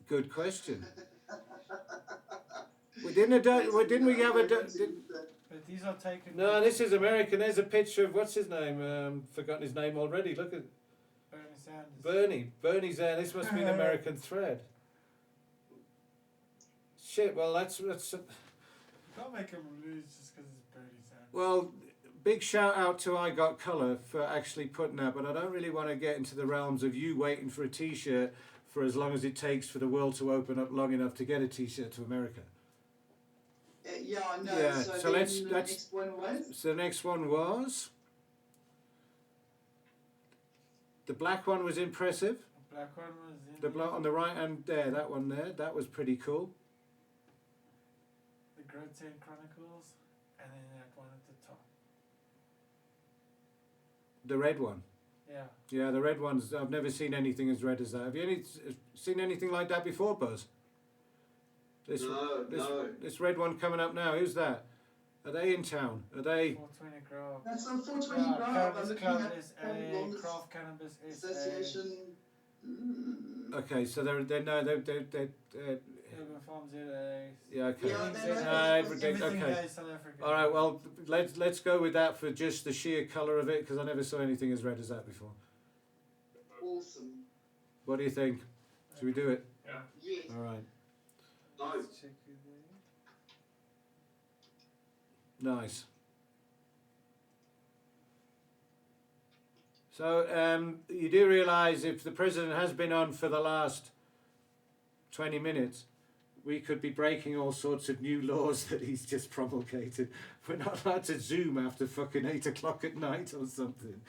Speaker 2: Good question. Didn't we have a?
Speaker 3: But these are taken.
Speaker 2: No, this is American. There's a picture of what's his name? Forgotten his name already. Look at
Speaker 3: Bernie Sanders.
Speaker 2: Bernie's there. This must be an American thread. Shit. Well, that's.
Speaker 3: You can't make him lose just because it's Bernie Sanders.
Speaker 2: Well, big shout out to I Got Colour for actually putting that, but I don't really want to get into the realms of you waiting for a T-shirt for as long as it takes for the world to open up long enough to get a T-shirt to America.
Speaker 5: Yeah, no.
Speaker 2: Yeah,
Speaker 5: so
Speaker 2: let's.
Speaker 5: Next one was?
Speaker 2: So the next one was. The black one was impressive.
Speaker 3: The black one was in
Speaker 2: The black on the right hand there, that one there, that was pretty cool.
Speaker 3: the Groten Chronicles, and then that one at the top.
Speaker 2: The red one.
Speaker 3: Yeah.
Speaker 2: Yeah, the red ones. I've never seen anything as red as that. Have you seen anything like that before, Buzz? This red one coming up now. Who's that? Are they in town? Are they?
Speaker 3: 420 Grow.
Speaker 5: That's on 420 Grow.
Speaker 3: Cannabis
Speaker 5: I'm
Speaker 3: Club
Speaker 5: looking
Speaker 3: SA,
Speaker 5: at
Speaker 3: Craft Cannabis SA.
Speaker 5: Association.
Speaker 2: Okay, so they're
Speaker 3: Urban Farm ZA.
Speaker 2: yeah, okay.
Speaker 5: Yeah,
Speaker 3: Everything
Speaker 2: okay.
Speaker 3: there is South Africa.
Speaker 2: All right, well, let's go with that for just the sheer colour of it, because I never saw anything as red as that before.
Speaker 5: Awesome.
Speaker 2: What do you think? Should we do it?
Speaker 1: Yeah.
Speaker 5: Yes.
Speaker 2: All right.
Speaker 3: Let's check it there.
Speaker 2: Nice. So you do realise if the president has been on for the last 20 minutes, we could be breaking all sorts of new laws that he's just promulgated. We're not allowed to Zoom after fucking 8 o'clock at night or something.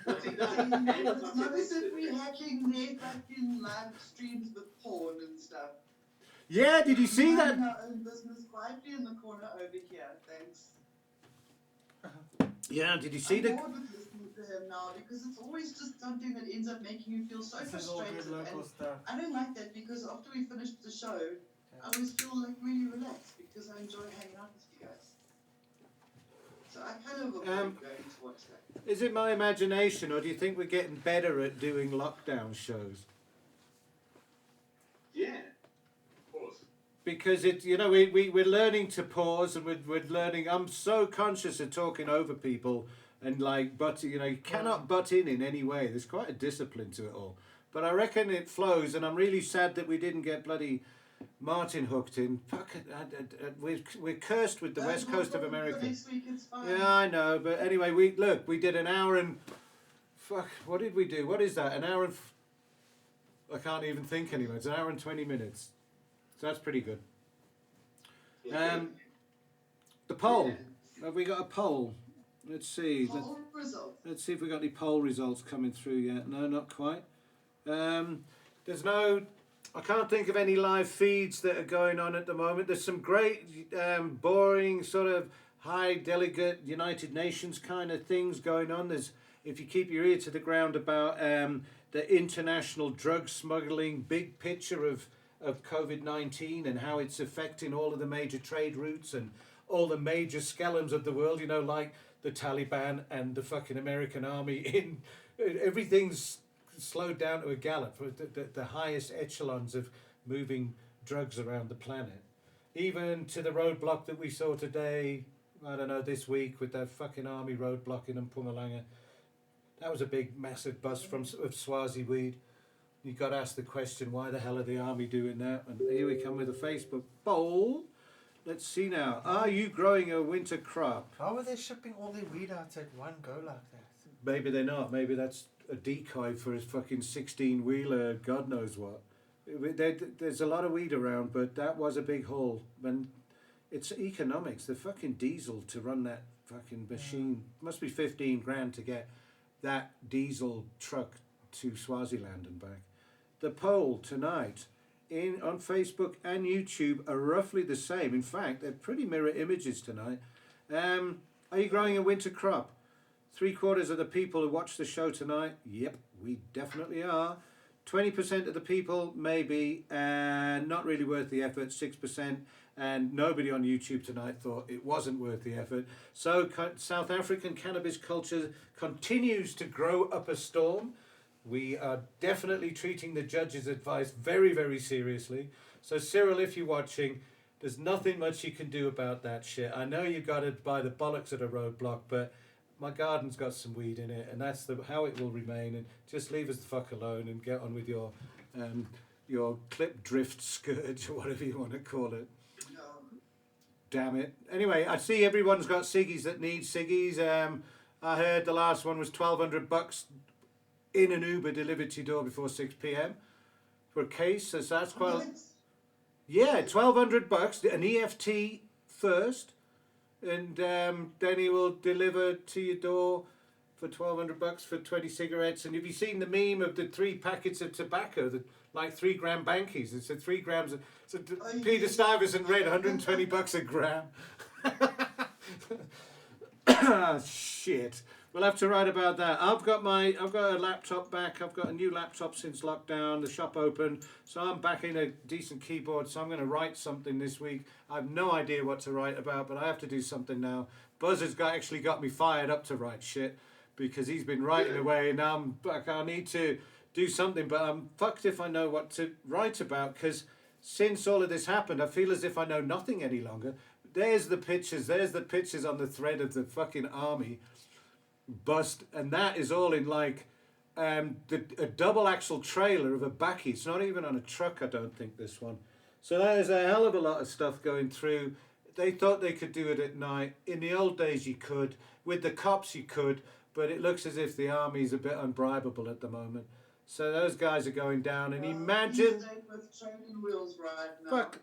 Speaker 4: What's he
Speaker 5: It's
Speaker 4: done?
Speaker 5: not as if we're hacking their fucking live streams with porn and stuff.
Speaker 2: Yeah, did you see
Speaker 5: We're
Speaker 2: that?
Speaker 5: minding our own business quietly in the corner over here, thanks.
Speaker 2: Yeah, did you see
Speaker 5: I'm
Speaker 2: the...
Speaker 5: bored with listening to him now because it's always just something that ends up making you feel so
Speaker 3: This is all
Speaker 5: frustrated.
Speaker 3: good local
Speaker 5: And
Speaker 3: stuff.
Speaker 5: I don't like that because after we finish the show, I always feel like really relaxed because I enjoy hanging out with you guys. So I kind of avoid going to watch that.
Speaker 2: Is it my imagination, or do you think we're getting better at doing lockdown shows?
Speaker 1: Yeah. Of course.
Speaker 2: Because we're learning to pause, and we're learning. I'm so conscious of talking over people and you cannot butt in any way. There's quite a discipline to it all. But I reckon it flows, and I'm really sad that we didn't get bloody Martin hooked in. Fuck it, we're cursed with the West Coast of America.
Speaker 5: Next week it's fine.
Speaker 2: Yeah, I know, but anyway, we did an hour and fuck. What did we do? What is that? An hour and I can't even think anymore. It's an hour and 20 minutes. So that's pretty good. The poll. Have we got a poll? Let's see.
Speaker 5: Poll results.
Speaker 2: Let's see if we got any poll results coming through yet. No, not quite. There's no... I can't think of any live feeds that are going on at the moment. There's some great, boring, sort of high delegate United Nations kind of things going on. There's, if you keep your ear to the ground about the international drug smuggling, big picture of COVID-19 and how it's affecting all of the major trade routes and all the major scellums of the world, like the Taliban and the fucking American army. Everything's slowed down to a gallop for the highest echelons of moving drugs around the planet. Even to the roadblock that we saw today, I don't know, this week with that fucking army roadblock in Mpumalanga. That was a big, massive bust of Swazi weed. You've got to ask the question, why the hell are the army doing that? And here we come with a Facebook poll. Let's see now. Are you growing a winter crop?
Speaker 3: How are they shipping all their weed out at one go like that?
Speaker 2: Maybe they're not. Maybe that's a decoy for his fucking 16-wheeler, God knows what. There's a lot of weed around, but that was a big haul. And it's economics. The fucking diesel to run that fucking machine must be 15 grand to get that diesel truck to Swaziland and back. The poll tonight on Facebook and YouTube are roughly the same. In fact, they're pretty mirror images tonight. Are you growing a winter crop? 3/4 of the people who watch the show tonight, yep, we definitely are. 20% of the people, maybe, and not really worth the effort, 6%, and nobody on YouTube tonight thought it wasn't worth the effort. So South African cannabis culture continues to grow up a storm. We are definitely treating the judge's advice very, very seriously. So Cyril, if you're watching, there's nothing much you can do about that shit. I know you got it by the bollocks at a roadblock, but my garden's got some weed in it, and that's how it will remain. And just leave us the fuck alone and get on with your clip drift scourge or whatever you want to call it.
Speaker 5: No.
Speaker 2: Damn it. Anyway, I see everyone's got ciggies that need ciggies. I heard the last one was $1,200 in an Uber delivered to your door before 6 p.m. for a case. So that's quite... Yeah, $1,200, an EFT first. And then he will deliver to your door for $1,200 for 20 cigarettes. And have you seen the meme of the 3 packets of tobacco, like 3 gram bankies? It said 3 grams. So Peter Stuyvesant read $120 a gram. Shit. We'll have to write about that. I've got a laptop back. I've got a new laptop since lockdown. The shop opened, so I'm back in a decent keyboard. So I'm going to write something this week. I have no idea what to write about, but I have to do something now. Buzz has actually got me fired up to write shit because he's been writing away, and now I'm back. I need to do something, but I'm fucked if I know what to write about because since all of this happened, I feel as if I know nothing any longer. There's the pictures. There's the pictures on the thread of the fucking army bust, and that is all in like a double axle trailer of a bakkie. It's not even on a truck, I don't think, this one. So that is a hell of a lot of stuff going through. They thought they could do it at night. In the old days you could, with the cops you could, but it looks as if the army's a bit unbribable at the moment. So those guys are going down, and imagine...
Speaker 5: with training wheels right now.
Speaker 2: Fuck,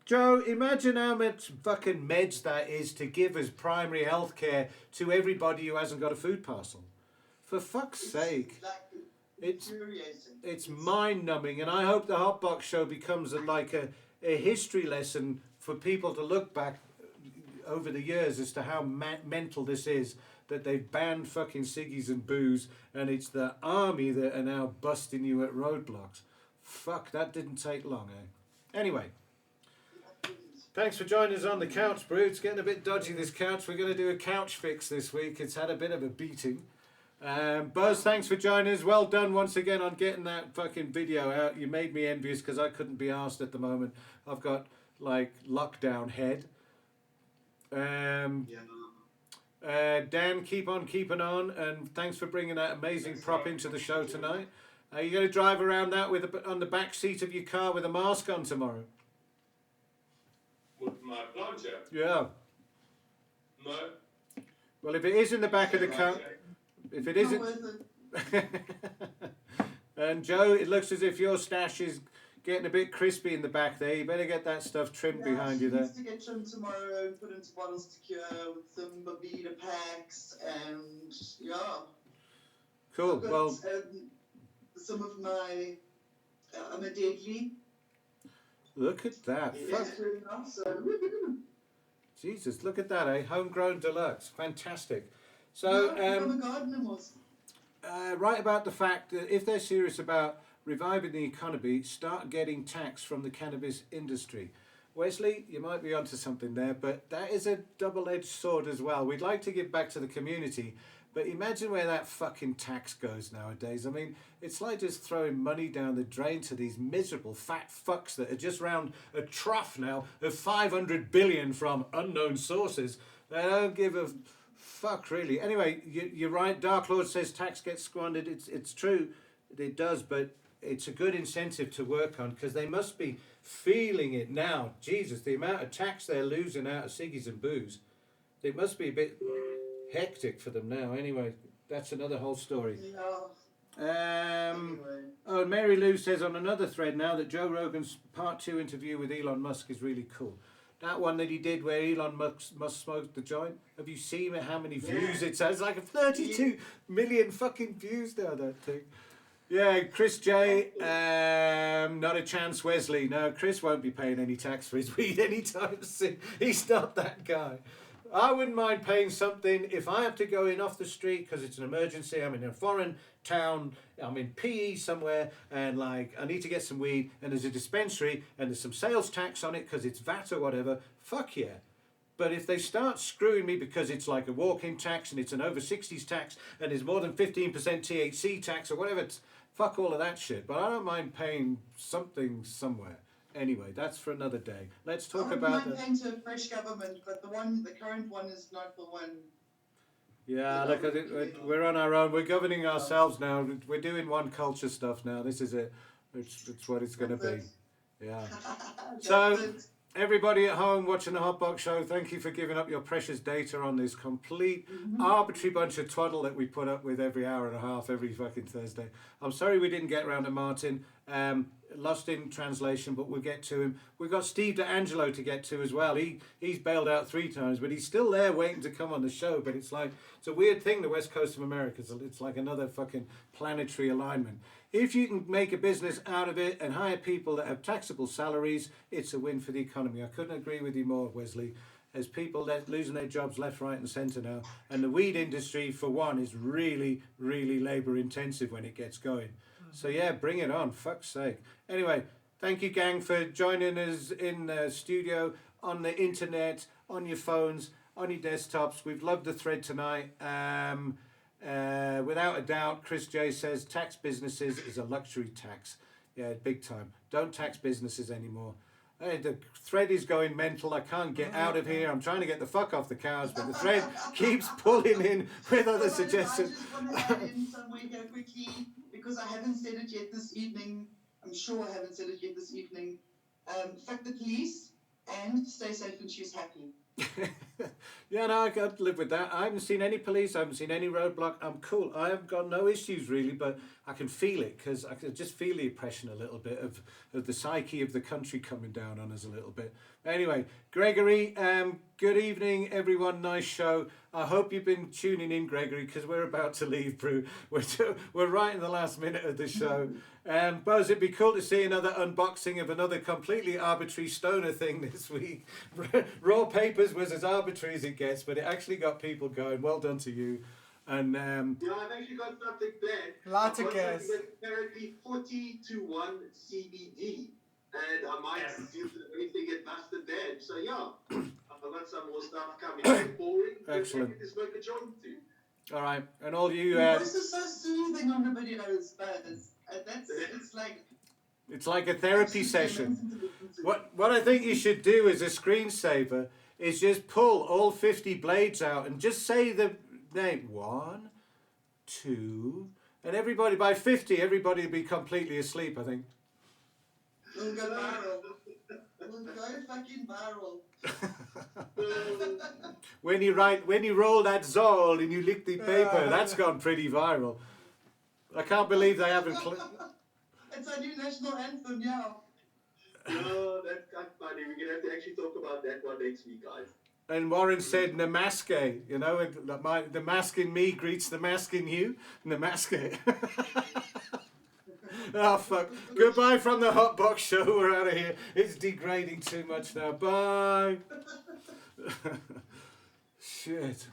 Speaker 2: Joe, imagine how much fucking meds that is to give as primary health care to everybody who hasn't got a food parcel. For fuck's sake. It's mind-numbing, and I hope the Hotbox show becomes a history lesson for people to look back over the years as to how mental this is, that they've banned fucking ciggies and booze, and it's the army that are now busting you at roadblocks. Fuck, that didn't take long, eh? Anyway, thanks for joining us on the couch, Brew. It's getting a bit dodgy, this couch. We're going to do a couch fix this week. It's had a bit of a beating. Buzz, thanks for joining us. Well done once again on getting that fucking video out. You made me envious because I couldn't be arsed at the moment. I've got, like, lockdown head. Dan, keep on keeping on, and thanks for bringing that amazing prop into the show tonight. Are you going to drive around that on the back seat of your car with a mask on tomorrow?
Speaker 1: With my plancher?
Speaker 2: Yeah.
Speaker 1: No.
Speaker 2: Well, if it is in the back of the car, if it isn't... And Joe, it looks as if your stash is getting a bit crispy in the back there. You better get that stuff trimmed behind you there.
Speaker 5: Needs to get trimmed tomorrow and put into bottles to cure with some Babita packs and yeah.
Speaker 2: Cool.
Speaker 5: Got,
Speaker 2: well,
Speaker 5: some of my I'm a deadly.
Speaker 2: Look at that. Jesus, look at that, eh? Homegrown deluxe. Fantastic. So, right about the fact that if they're serious about reviving the economy, start getting tax from the cannabis industry. Wesley, you might be onto something there, but that is a double-edged sword as well. We'd like to give back to the community, but imagine where that fucking tax goes nowadays. I mean, it's like just throwing money down the drain to these miserable fat fucks that are just round a trough now of 500 billion from unknown sources. They don't give a fuck, really. Anyway, you're right. Dark Lord says tax gets squandered. It's true. It does, but it's a good incentive to work on because they must be feeling it now. Jesus, the amount of tax they're losing out of ciggies and booze. It must be a bit hectic for them now. Anyway, that's another whole story. Oh, Mary Lou says on another thread now that Joe Rogan's part 2 interview with Elon Musk is really cool. That one that he did where Elon Musk smoked the joint. Have you seen how many views it has? Like 32 million fucking views now, that thing. Yeah, Chris J, not a chance, Wesley. No, Chris won't be paying any tax for his weed anytime soon. He's not that guy. I wouldn't mind paying something if I have to go in off the street because it's an emergency. I'm in a foreign town. I'm in PE somewhere, and like I need to get some weed, and there's a dispensary, and there's some sales tax on it because it's VAT or whatever. Fuck yeah. But if they start screwing me because it's like a walk-in tax and it's an over 60s tax and there's more than 15% THC tax or whatever, fuck all of that shit. But I don't mind paying something somewhere. Anyway, that's for another day. Let's talk about... I
Speaker 5: don't mind paying to a fresh government, but the current one is not the one.
Speaker 2: Yeah, look, we're on our own. We're governing ourselves now. We're doing OneCulture stuff now. This is it. It's what it's going to be. Yeah. So... Everybody at home watching the Hotbox show, thank you for giving up your precious data on this complete arbitrary bunch of twaddle that we put up with every hour and a half, every fucking Thursday. I'm sorry we didn't get around to Martin. Lost in translation, but we'll get to him. We've got Steve D'Angelo to get to as well. He's bailed out 3 times, but he's still there waiting to come on the show. But it's a weird thing, the West Coast of America. It's like another fucking planetary alignment. If you can make a business out of it and hire people that have taxable salaries, it's a win for the economy. I couldn't agree with you more, Wesley. There's people losing their jobs left, right and centre now. And the weed industry, for one, is really, really labour intensive when it gets going. So yeah, bring it on, fuck's sake. Anyway, thank you gang for joining us in the studio, on the internet, on your phones, on your desktops. We've loved the thread tonight. Without a doubt, Chris J says tax businesses is a luxury tax. Yeah, big time. Don't tax businesses anymore. Hey, the thread is going mental. I can't get out of here. I'm trying to get the fuck off the couch, but the thread keeps pulling in with other suggestions.
Speaker 5: I just want to add in somewhere here quickly, because I haven't said it yet this evening. I'm sure I haven't said it yet this evening. Fuck the police and stay safe and choose happy.
Speaker 2: Yeah, no, I got to live with that. I haven't seen any police. I haven't seen any roadblock. I'm cool. I have got no issues really, but I can feel it because I can just feel the oppression a little bit of the psyche of the country coming down on us a little bit. Anyway, Gregory, good evening, everyone. Nice show. I hope you've been tuning in, Gregory, because we're about to leave, Brew. We're right in the last minute of the show. Buzz, it'd be cool to see another unboxing of another completely arbitrary stoner thing this week. Raw Papers was as arbitrary as it gets, but it actually got people going. Well done to you. And
Speaker 4: yeah, I've actually got something bad.
Speaker 3: Lots of gas.
Speaker 4: Something that's apparently 40-1 CBD, and I might do anything get busted bad. So yeah, I've got some more stuff coming. It's boring.
Speaker 2: Excellent.
Speaker 4: Just smoke a joint too.
Speaker 2: all right, and all you.
Speaker 5: Your voice is so soothing on the videos, Buzz.
Speaker 2: It's like a therapy session. What I think you should do as a screensaver is just pull all 50 blades out and just say the name 1, 2, and everybody by 50, everybody will be completely asleep. I think.
Speaker 5: We'll go viral. We'll go fucking viral.
Speaker 2: when you roll that Zol and you lick the paper, that's gone pretty viral. I can't believe they haven't.
Speaker 5: It's our new national anthem, yeah.
Speaker 4: No, that's kind of funny. We're gonna have to actually talk about that one next week, guys.
Speaker 2: And Warren said Namaste, you know, the mask in me greets the mask in you. Namaste. Oh, fuck. Goodbye from the Hot Box Show. We're out of here. It's degrading too much now. Bye. Shit.